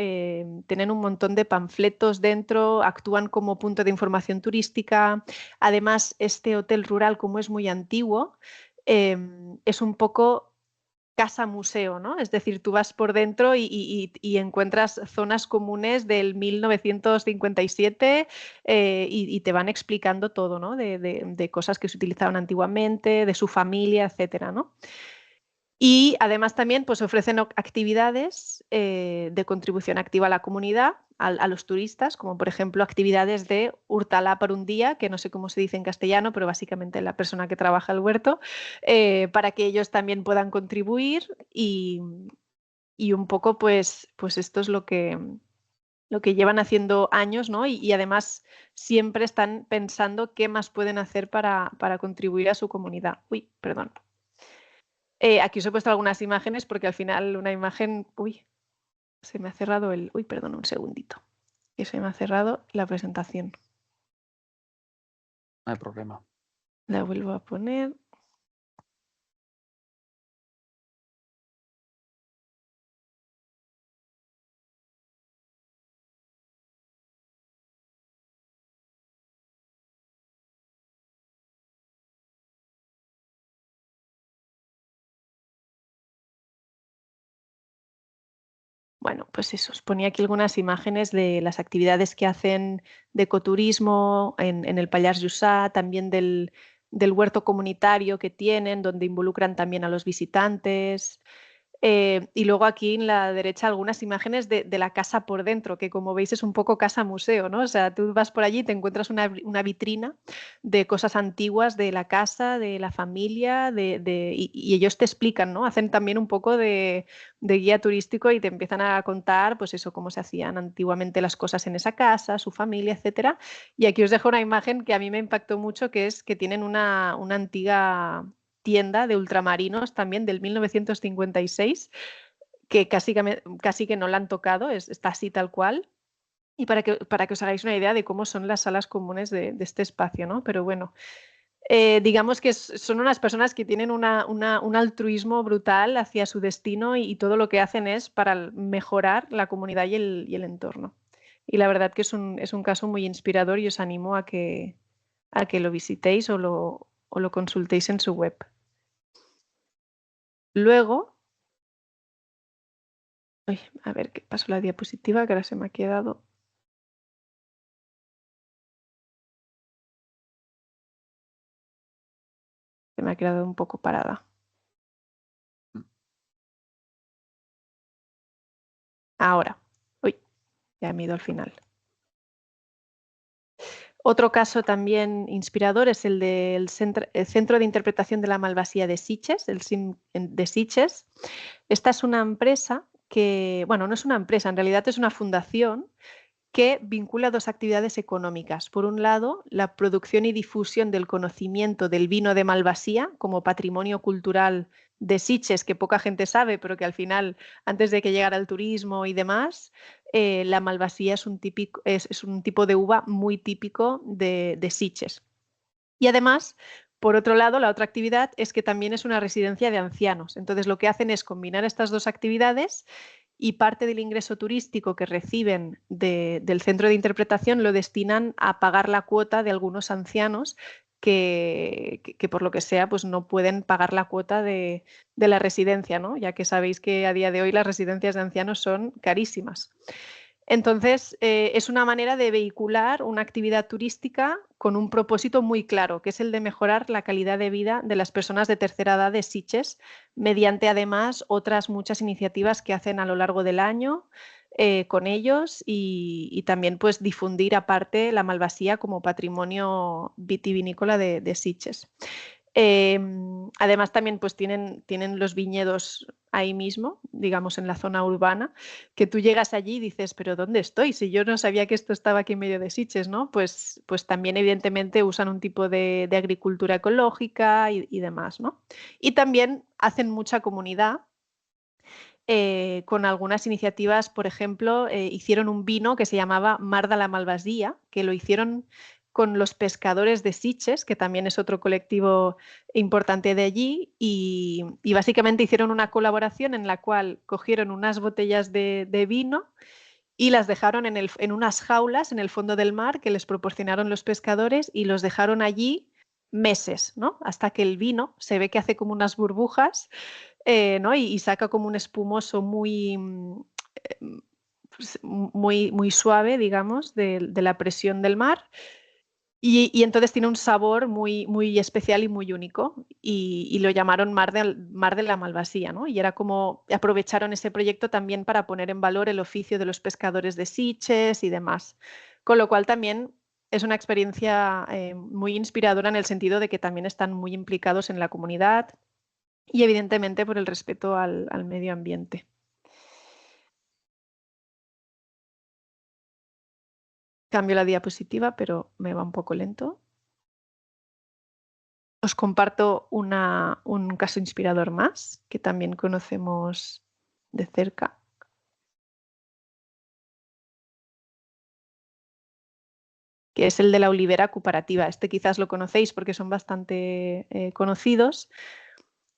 tienen un montón de panfletos dentro, actúan como punto de información turística. Además, este hotel rural, como es muy antiguo, es un poco casa museo, ¿no? Es decir, tú vas por dentro y encuentras zonas comunes del 1957, y te van explicando todo, ¿no?, de cosas que se utilizaban antiguamente, de su familia, etcétera, ¿no? Y además también pues ofrecen actividades de contribución activa a la comunidad, a los turistas, como por ejemplo actividades de hurtala por un día, que no sé cómo se dice en castellano, pero básicamente la persona que trabaja el huerto, para que ellos también puedan contribuir, y un poco pues esto es lo que llevan haciendo años, ¿no? Y además siempre están pensando qué más pueden hacer para contribuir a su comunidad. Uy, perdón. Aquí os he puesto algunas imágenes porque al final una imagen... Uy, se me ha cerrado el... Uy, perdón, un segundito. Que se me ha cerrado la presentación. No hay problema. La vuelvo a poner. bueno, pues eso, os ponía aquí algunas imágenes de las actividades que hacen de ecoturismo en el Pallars Jussá, también del huerto comunitario que tienen, donde involucran también a los visitantes. Y luego aquí en la derecha algunas imágenes de la casa por dentro, que como veis es un poco casa museo, ¿no? O sea, tú vas por allí y te encuentras una vitrina de cosas antiguas de la casa, de la familia, y ellos te explican, ¿no? Hacen también un poco de guía turístico y te empiezan a contar, pues eso, cómo se hacían antiguamente las cosas en esa casa, su familia, etcétera. Y aquí os dejo una imagen que a mí me impactó mucho, que es que tienen una antigua tienda de ultramarinos también del 1956, que casi que no la han tocado, está así tal cual. Y para que os hagáis una idea de cómo son las salas comunes de este espacio, ¿no? Pero bueno, digamos que son unas personas que tienen un altruismo brutal hacia su destino y todo lo que hacen es para mejorar la comunidad y el entorno. Y la verdad que es un caso muy inspirador y os animo a que lo visitéis o lo consultéis en su web. Luego, a ver qué pasó la diapositiva, que ahora se me ha quedado. Se me ha quedado un poco parada. Ahora, ya me he ido al final. Otro caso también inspirador es el del Centro de Interpretación de la Malvasía de Sitges, el CIM de Sitges. Esta es una empresa que, bueno, no es una empresa, en realidad es una fundación que vincula dos actividades económicas. Por un lado, la producción y difusión del conocimiento del vino de Malvasía como patrimonio cultural de Sitges, que poca gente sabe, pero que al final, antes de que llegara el turismo y demás, la Malvasía es un tipo de uva muy típico de Sitges. Y además, por otro lado, la otra actividad es que también es una residencia de ancianos. Entonces, lo que hacen es combinar estas dos actividades y parte del ingreso turístico que reciben del centro de interpretación lo destinan a pagar la cuota de algunos ancianos que por lo que sea pues no pueden pagar la cuota de la residencia, ¿no? Ya que sabéis que a día de hoy las residencias de ancianos son carísimas. Entonces, es una manera de vehicular una actividad turística con un propósito muy claro, que es el de mejorar la calidad de vida de las personas de tercera edad de Sitges, mediante además otras muchas iniciativas que hacen a lo largo del año con ellos y también pues difundir aparte la Malvasía como patrimonio vitivinícola de Sitges. Además también pues tienen los viñedos ahí mismo, digamos en la zona urbana, que tú llegas allí y dices, pero ¿dónde estoy? Si yo no sabía que esto estaba aquí en medio de Sitges, ¿no? Pues también evidentemente usan un tipo de agricultura ecológica y demás, ¿no? Y también hacen mucha comunidad. Con algunas iniciativas, por ejemplo, hicieron un vino que se llamaba Mar de la Malvasía, que lo hicieron con los pescadores de Sitges, que también es otro colectivo importante de allí, y básicamente hicieron una colaboración en la cual cogieron unas botellas de vino y las dejaron en unas jaulas en el fondo del mar que les proporcionaron los pescadores y los dejaron allí meses, ¿no? Hasta que el vino se ve que hace como unas burbujas, ¿no? y saca como un espumoso muy, muy suave, digamos, de la presión del mar. Y entonces tiene un sabor muy, muy especial y muy único y lo llamaron Mar de la Malvasía, ¿no? Y era como aprovecharon ese proyecto también para poner en valor el oficio de los pescadores de Sitges y demás. Con lo cual también es una experiencia muy inspiradora en el sentido de que también están muy implicados en la comunidad y evidentemente por el respeto al medio ambiente. Cambio la diapositiva, pero me va un poco lento. Os comparto un caso inspirador más, que también conocemos de cerca. Que es el de la olivera cooperativa. Este quizás lo conocéis porque son bastante conocidos.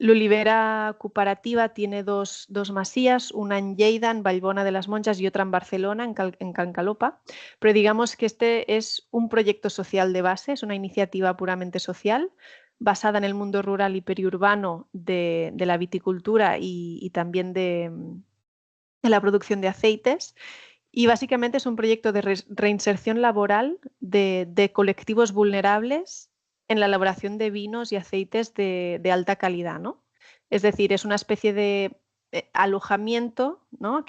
La olivera cooperativa tiene dos masías, una en Lleida, en Vallbona de las Monjas, y otra en Barcelona, en Can Calopa. Pero digamos que este es un proyecto social de base, es una iniciativa puramente social, basada en el mundo rural y periurbano de la viticultura y también de en la producción de aceites. Y básicamente es un proyecto de reinserción laboral de colectivos vulnerables en la elaboración de vinos y aceites de alta calidad, ¿no? Es decir, es una especie de alojamiento, ¿no?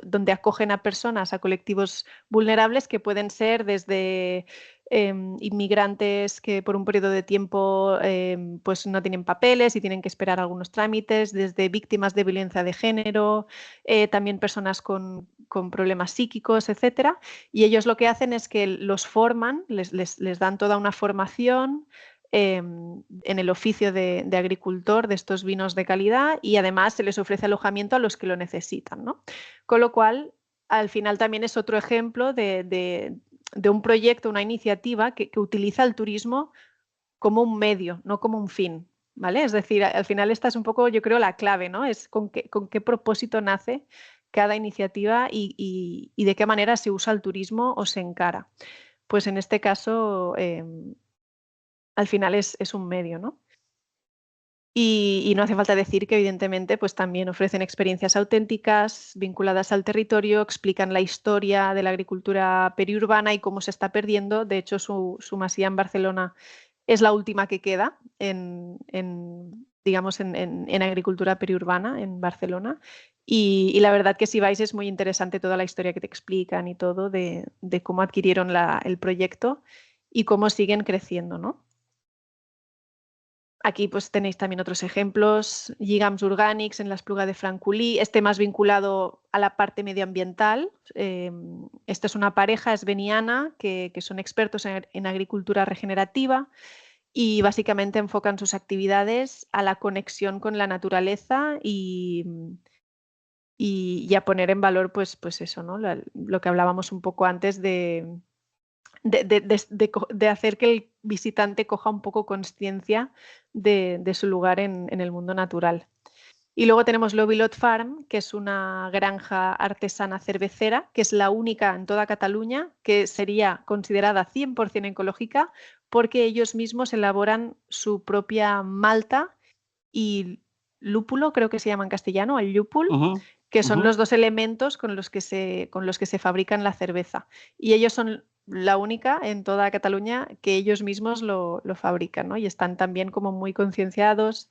Donde acogen a personas, a colectivos vulnerables que pueden ser desde inmigrantes que por un periodo de tiempo pues no tienen papeles y tienen que esperar algunos trámites, desde víctimas de violencia de género, también personas con problemas psíquicos, etcétera. Y ellos lo que hacen es que los forman, les dan toda una formación en el oficio de agricultor de estos vinos de calidad, y además se les ofrece alojamiento a los que lo necesitan, ¿no? Con lo cual, al final también es otro ejemplo de un proyecto, una iniciativa que utiliza el turismo como un medio, no como un fin, ¿vale? Es decir, al final esta es un poco, yo creo, la clave, ¿no? Es con qué propósito nace cada iniciativa y de qué manera se usa el turismo o se encara. Pues en este caso, al final es un medio, ¿no? Y no hace falta decir que evidentemente pues también ofrecen experiencias auténticas vinculadas al territorio, explican la historia de la agricultura periurbana y cómo se está perdiendo. De hecho, su masía en Barcelona es la última que queda digamos, en agricultura periurbana en Barcelona. Y la verdad que si vais es muy interesante toda la historia que te explican y todo de cómo adquirieron el proyecto y cómo siguen creciendo, ¿no? Aquí pues tenéis también otros ejemplos, Lligams Orgànics en la Espluga de Francolí, este más vinculado a la parte medioambiental. Esta es una pareja esbeniana que son expertos en agricultura regenerativa y básicamente enfocan sus actividades a la conexión con la naturaleza y a poner en valor pues eso, ¿no? Lo que hablábamos un poco antes de hacer que el visitante coja un poco conciencia de su lugar en el mundo natural. Y luego tenemos Lobilot Farm, que es una granja artesana cervecera, que es la única en toda Cataluña que sería considerada 100% ecológica porque ellos mismos elaboran su propia malta y lúpulo, creo que se llama en castellano, el llúpul, que son los dos elementos con los que se fabrican la cerveza. Y ellos son la única en toda Cataluña que ellos mismos lo fabrican, ¿no? Y están también como muy concienciados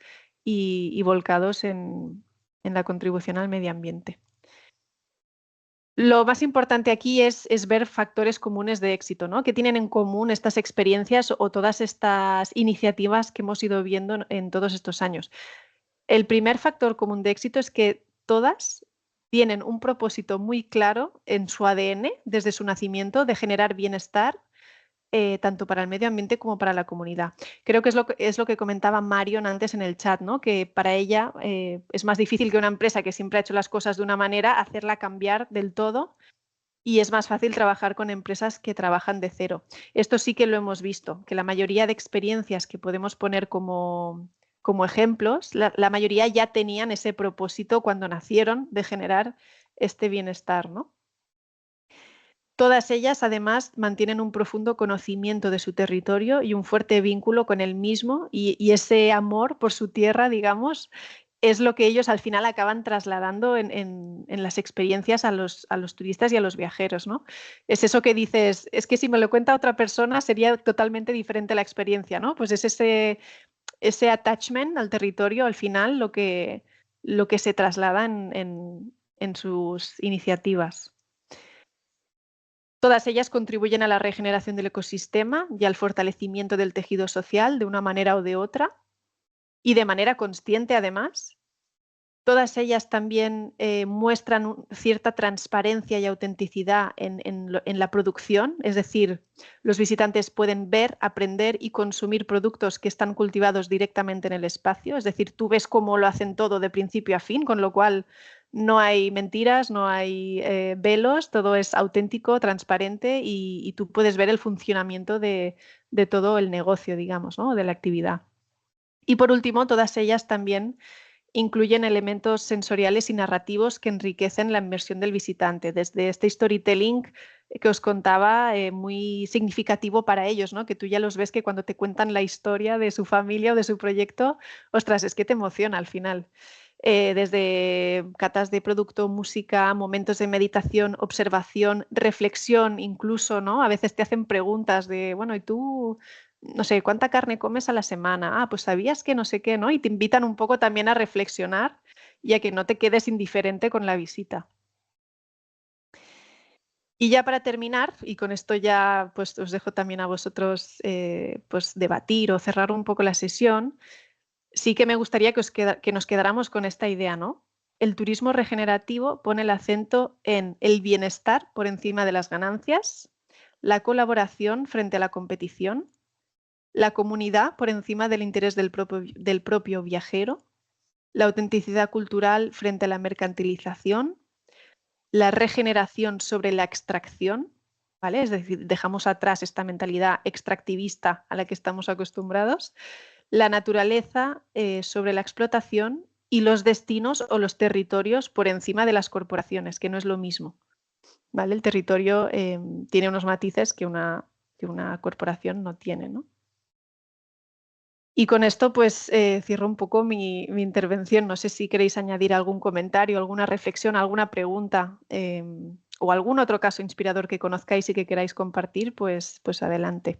y volcados en la contribución al medio ambiente. Lo más importante aquí es ver factores comunes de éxito, ¿no? ¿Qué tienen en común estas experiencias o todas estas iniciativas que hemos ido viendo en todos estos años? El primer factor común de éxito es que todas tienen un propósito muy claro en su ADN desde su nacimiento de generar bienestar tanto para el medio ambiente como para la comunidad. Creo que es lo que comentaba Marion antes en el chat, ¿no? Que para ella es más difícil que una empresa que siempre ha hecho las cosas de una manera, hacerla cambiar del todo, y es más fácil trabajar con empresas que trabajan de cero. Esto sí que lo hemos visto, que la mayoría de experiencias que podemos poner como ejemplos, la mayoría ya tenían ese propósito cuando nacieron de generar este bienestar, ¿no? Todas ellas, además, mantienen un profundo conocimiento de su territorio y un fuerte vínculo con el mismo, y ese amor por su tierra, digamos, es lo que ellos al final acaban trasladando en las experiencias a los turistas y a los viajeros, ¿no? Es eso que dices, es que si me lo cuenta otra persona sería totalmente diferente la experiencia, ¿no? Pues es ese attachment al territorio al final lo que se traslada en sus iniciativas. Todas ellas contribuyen a la regeneración del ecosistema y al fortalecimiento del tejido social de una manera o de otra, y de manera consciente además. Todas ellas también muestran cierta transparencia y autenticidad en la producción, es decir, los visitantes pueden ver, aprender y consumir productos que están cultivados directamente en el espacio, es decir, tú ves cómo lo hacen todo de principio a fin, con lo cual no hay mentiras, no hay velos, todo es auténtico, transparente, y tú puedes ver el funcionamiento de todo el negocio, digamos, ¿no? De la actividad. Y por último, todas ellas también incluyen elementos sensoriales y narrativos que enriquecen la inmersión del visitante, desde este storytelling que os contaba, muy significativo para ellos, ¿no? Que tú ya los ves que cuando te cuentan la historia de su familia o de su proyecto, ostras, es que te emociona al final. desde catas de producto, música, momentos de meditación, observación, reflexión incluso, ¿no? A veces te hacen preguntas de, bueno, ¿y tú, no sé, cuánta carne comes a la semana? Ah, pues sabías que no sé qué, ¿no? Y te invitan un poco también a reflexionar y a que no te quedes indiferente con la visita. Y ya para terminar, y con esto ya pues os dejo también a vosotros pues debatir o cerrar un poco la sesión, sí que me gustaría que nos quedáramos con esta idea, ¿no? El turismo regenerativo pone el acento en el bienestar por encima de las ganancias, la colaboración frente a la competición, la comunidad por encima del interés del propio viajero, la autenticidad cultural frente a la mercantilización, la regeneración sobre la extracción, ¿vale? Es decir, dejamos atrás esta mentalidad extractivista a la que estamos acostumbrados, la naturaleza sobre la explotación y los destinos o los territorios por encima de las corporaciones, que no es lo mismo, ¿vale? El territorio tiene unos matices que una corporación no tiene, ¿no? Y con esto pues cierro un poco mi intervención. No sé si queréis añadir algún comentario, alguna reflexión, alguna pregunta o algún otro caso inspirador que conozcáis y que queráis compartir, pues adelante.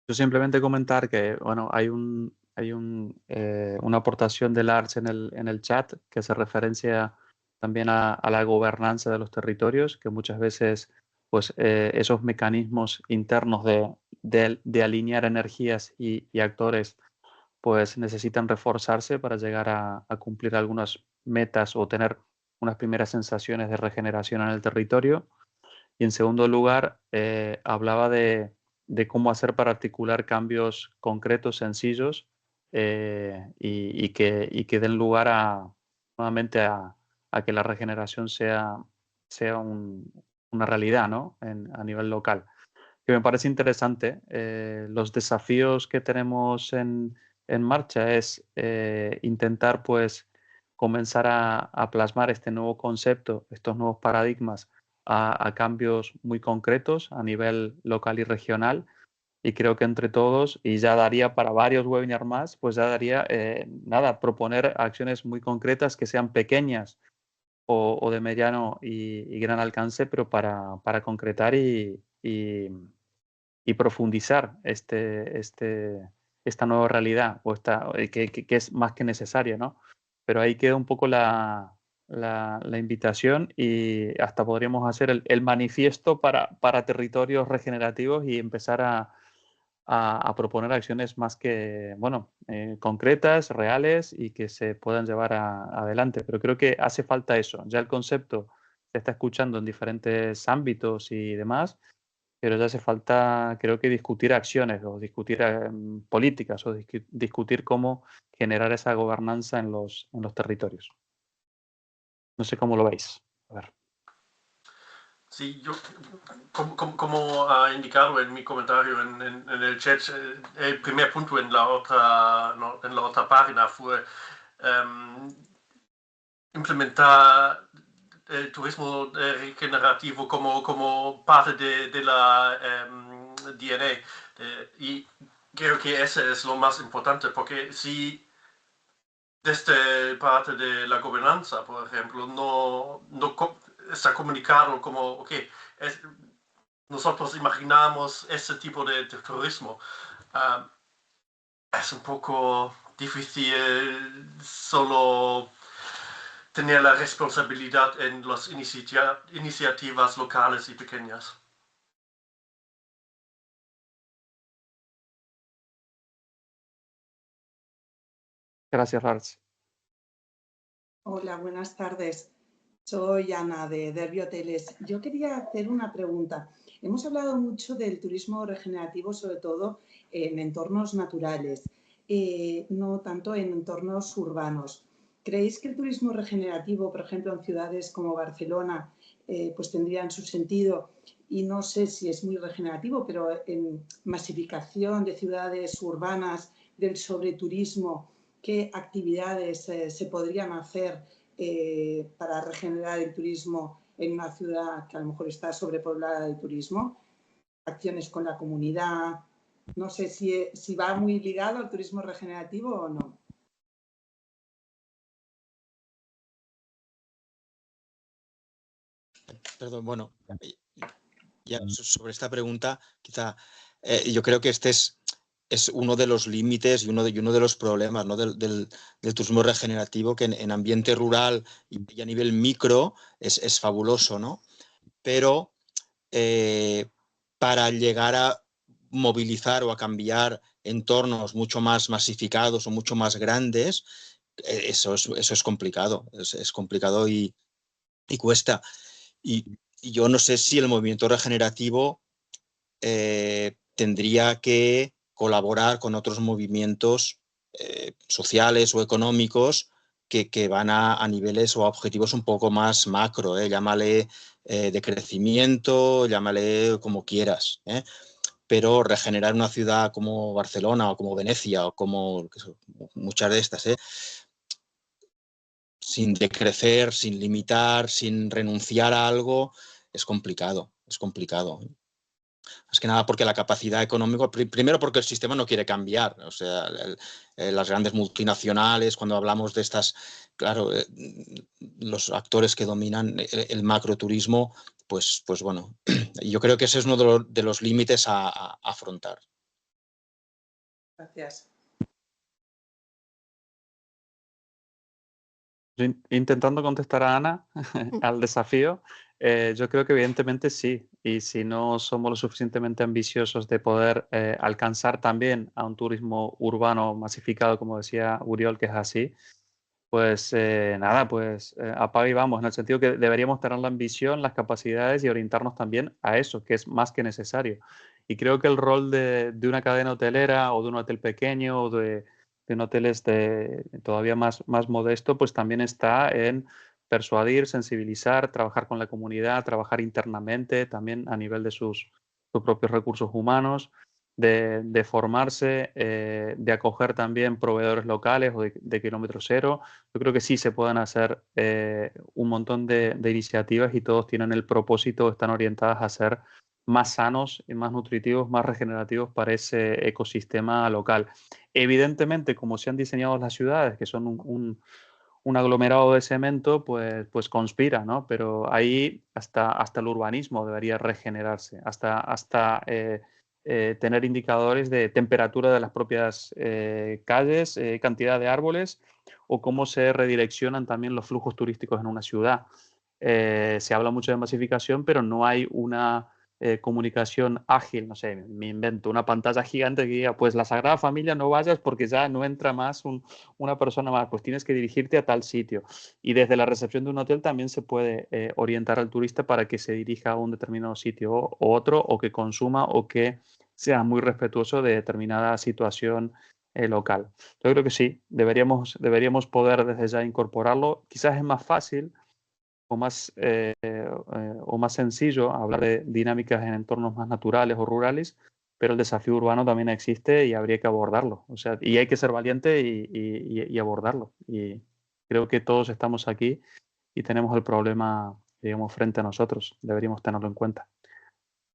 Yo simplemente comentar que, bueno, hay una aportación de Lars en el chat que se referencia también a la gobernanza de los territorios, que muchas veces pues, esos mecanismos internos de alinear energías y actores pues necesitan reforzarse para llegar a cumplir algunas metas o tener unas primeras sensaciones de regeneración en el territorio. Y en segundo lugar, hablaba de cómo hacer para articular cambios concretos, sencillos, y que den lugar nuevamente a que la regeneración sea una realidad, ¿no? A nivel local. Que me parece interesante. Los desafíos que tenemos en marcha es intentar pues comenzar a plasmar este nuevo concepto, estos nuevos paradigmas a cambios muy concretos a nivel local y regional. Y creo que entre todos, y ya daría para varios webinars más, pues ya daría, nada, proponer acciones muy concretas que sean pequeñas o de mediano y gran alcance, pero para concretar y profundizar esta nueva realidad o que es más que necesaria, ¿no? Pero ahí queda un poco la invitación y hasta podríamos hacer el manifiesto para territorios regenerativos y empezar a proponer acciones más que, bueno, concretas, reales y que se puedan llevar adelante. Pero creo que hace falta eso. Ya el concepto se está escuchando en diferentes ámbitos y demás, pero ya hace falta, creo que discutir acciones o discutir políticas o discutir cómo generar esa gobernanza en los territorios. No sé cómo lo veis. A ver. Sí, yo, como ha indicado en mi comentario en el chat, el primer punto en la otra página fue implementar el turismo regenerativo como parte de la DNA. Y creo que ese es lo más importante, porque si desde parte de la gobernanza, por ejemplo, no está comunicado como, ok, nosotros imaginamos ese tipo de turismo. Es un poco difícil solo tener la responsabilidad en las iniciativas locales y pequeñas. Gracias, Lars. Hola, buenas tardes. Soy Ana de Derby Hoteles. Yo quería hacer una pregunta. Hemos hablado mucho del turismo regenerativo, sobre todo en entornos naturales, no tanto en entornos urbanos. ¿Creéis que el turismo regenerativo, por ejemplo, en ciudades como Barcelona, pues tendrían su sentido? Y no sé si es muy regenerativo, pero en masificación de ciudades urbanas, del sobreturismo, ¿qué actividades se podrían hacer para regenerar el turismo en una ciudad que a lo mejor está sobrepoblada de turismo? Acciones con la comunidad, no sé si va muy ligado al turismo regenerativo o no. Perdón, bueno, ya sobre esta pregunta, quizá yo creo que este es uno de los límites y uno de los problemas, ¿no? del turismo regenerativo, que en ambiente rural y a nivel micro es fabuloso, ¿no? Pero para llegar a movilizar o a cambiar entornos mucho más masificados o mucho más grandes, eso es complicado, es complicado y cuesta. Y yo no sé si el movimiento regenerativo tendría que colaborar con otros movimientos sociales o económicos que van a niveles o a objetivos un poco más macro, llámale de crecimiento, llámale como quieras, pero regenerar una ciudad como Barcelona o como Venecia o como muchas de estas, sin decrecer, sin limitar, sin renunciar a algo, es complicado, es complicado. Más que nada porque la capacidad económica, primero porque el sistema no quiere cambiar, o sea, las grandes multinacionales, cuando hablamos de estas, claro, los actores que dominan el macroturismo, pues bueno, yo creo que ese es uno de los límites a afrontar. Gracias. Intentando contestar a Ana al desafío, yo creo que evidentemente sí, y si no somos lo suficientemente ambiciosos de poder alcanzar también a un turismo urbano masificado, como decía Uriol, que es así, pues nada, pues apaga y vamos, en el sentido que deberíamos tener la ambición, las capacidades y orientarnos también a eso, que es más que necesario. Y creo que el rol de una cadena hotelera o de un hotel pequeño o de un hotel todavía más modesto, pues también está en persuadir, sensibilizar, trabajar con la comunidad, trabajar internamente, también a nivel de sus propios recursos humanos, de formarse, de acoger también proveedores locales o de kilómetro cero. Yo creo que sí se pueden hacer un montón de iniciativas y todos tienen el propósito, están orientadas a ser más sanos, y más nutritivos, más regenerativos para ese ecosistema local. Evidentemente, como se han diseñado las ciudades, que son un aglomerado de cemento, pues conspira, ¿no? Pero ahí hasta el urbanismo debería regenerarse, hasta tener indicadores de temperatura de las propias calles, cantidad de árboles o cómo se redireccionan también los flujos turísticos en una ciudad. Se habla mucho de masificación, pero no hay una comunicación ágil, no sé, me invento una pantalla gigante que diga, pues la Sagrada Familia no vayas porque ya no entra más una persona más, pues tienes que dirigirte a tal sitio. Y desde la recepción de un hotel también se puede orientar al turista para que se dirija a un determinado sitio o otro, o que consuma o que sea muy respetuoso de determinada situación local. Yo creo que sí, deberíamos poder desde ya incorporarlo. Quizás es más fácil o más sencillo hablar de dinámicas en entornos más naturales o rurales, pero el desafío urbano también existe y habría que abordarlo. O sea, y hay que ser valiente y abordarlo. Y creo que todos estamos aquí y tenemos el problema, digamos, frente a nosotros. Deberíamos tenerlo en cuenta.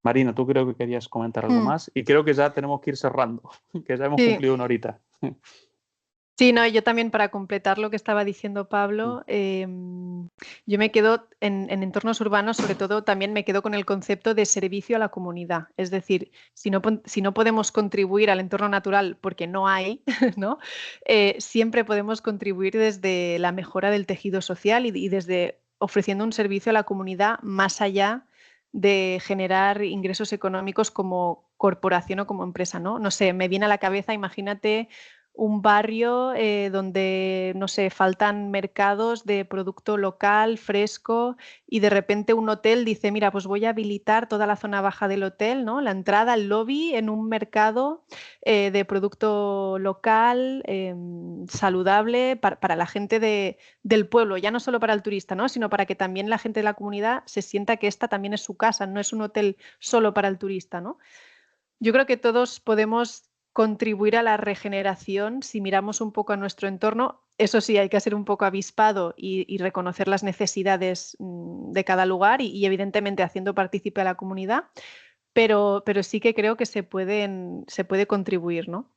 Marina, tú creo que querías comentar algo más y creo que ya tenemos que ir cerrando, que ya hemos cumplido una horita. Sí, no, yo también para completar lo que estaba diciendo Pablo, yo me quedo en entornos urbanos, sobre todo también me quedo con el concepto de servicio a la comunidad. Es decir, si no podemos contribuir al entorno natural porque no hay, ¿no? Siempre podemos contribuir desde la mejora del tejido social y desde ofreciendo un servicio a la comunidad más allá de generar ingresos económicos como corporación o como empresa, ¿no? No sé, me viene a la cabeza, imagínate un barrio donde, no sé, faltan mercados de producto local, fresco, y de repente un hotel dice, mira, pues voy a habilitar toda la zona baja del hotel, ¿no? La entrada, el lobby, en un mercado de producto local, saludable, para la gente del pueblo, ya no solo para el turista, ¿no? Sino para que también la gente de la comunidad se sienta que esta también es su casa, no es un hotel solo para el turista, ¿no? Yo creo que todos podemos contribuir a la regeneración si miramos un poco a nuestro entorno. Eso sí, hay que ser un poco avispado y reconocer las necesidades de cada lugar y evidentemente haciendo partícipe a la comunidad, pero sí que creo que se puede contribuir, ¿no?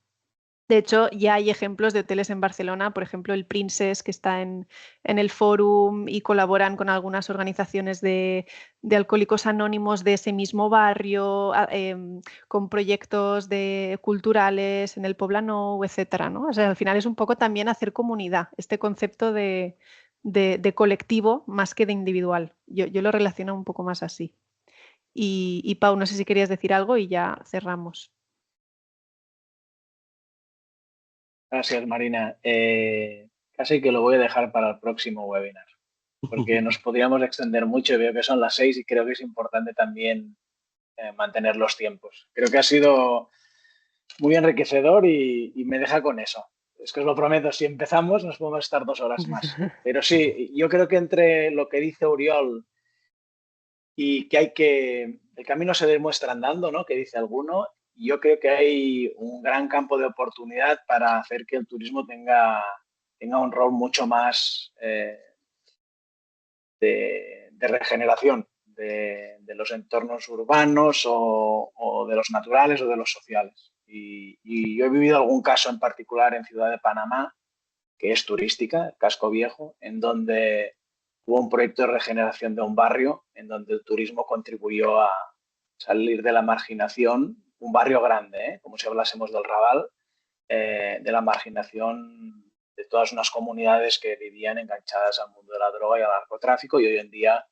De hecho, ya hay ejemplos de hoteles en Barcelona, por ejemplo, el Princess, que está en el Fórum y colaboran con algunas organizaciones de alcohólicos anónimos de ese mismo barrio, con proyectos culturales en el Poblenou, etcétera, ¿no? O sea, al final es un poco también hacer comunidad, este concepto de colectivo más que de individual. Yo lo relaciono un poco más así. Y Pau, no sé si querías decir algo y ya cerramos. Gracias, Marina. Casi que lo voy a dejar para el próximo webinar, porque nos podríamos extender mucho. Veo que son las 6 y creo que es importante también mantener los tiempos. Creo que ha sido muy enriquecedor y me deja con eso. Es que os lo prometo, si empezamos nos podemos estar 2 horas más. Pero sí, yo creo que entre lo que dice Oriol y que el camino se demuestra andando, ¿no? Que dice alguno, yo creo que hay un gran campo de oportunidad para hacer que el turismo tenga un rol mucho más de regeneración de los entornos urbanos o de los naturales o de los sociales. Y yo he vivido algún caso en particular en Ciudad de Panamá, que es turística, el Casco Viejo, en donde hubo un proyecto de regeneración de un barrio en donde el turismo contribuyó a salir de la marginación, un barrio grande, como si hablásemos del Raval, de la marginación de todas unas comunidades que vivían enganchadas al mundo de la droga y al narcotráfico y hoy en día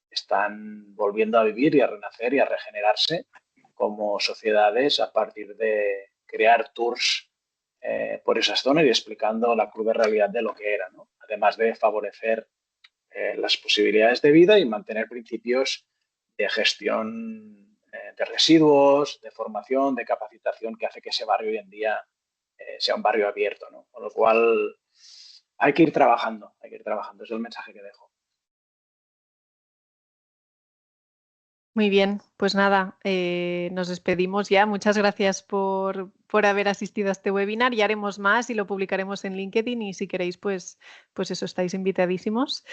están volviendo a vivir y a renacer y a regenerarse como sociedades a partir de crear tours por esas zonas y explicando la cruda realidad de lo que era, ¿no? Además de favorecer las posibilidades de vida y mantener principios de gestión de residuos, de formación, de capacitación que hace que ese barrio hoy en día sea un barrio abierto, ¿no? Con lo cual hay que ir trabajando, es el mensaje que dejo. Muy bien, pues nada, nos despedimos ya. Muchas gracias por haber asistido a este webinar. Ya haremos más y lo publicaremos en LinkedIn y si queréis, pues eso, estáis invitadísimos.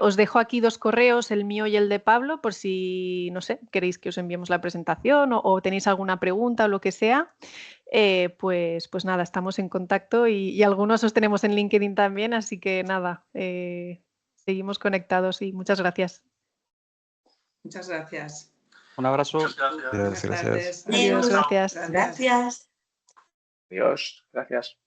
Os dejo aquí 2 correos, el mío y el de Pablo, por si, no sé, queréis que os enviemos la presentación o tenéis alguna pregunta o lo que sea. Pues nada, estamos en contacto y algunos os tenemos en LinkedIn también, así que nada, seguimos conectados y muchas gracias. Muchas gracias. Un abrazo. Muchas gracias. Buenas tardes. Adiós, gracias. Gracias. Adiós, gracias.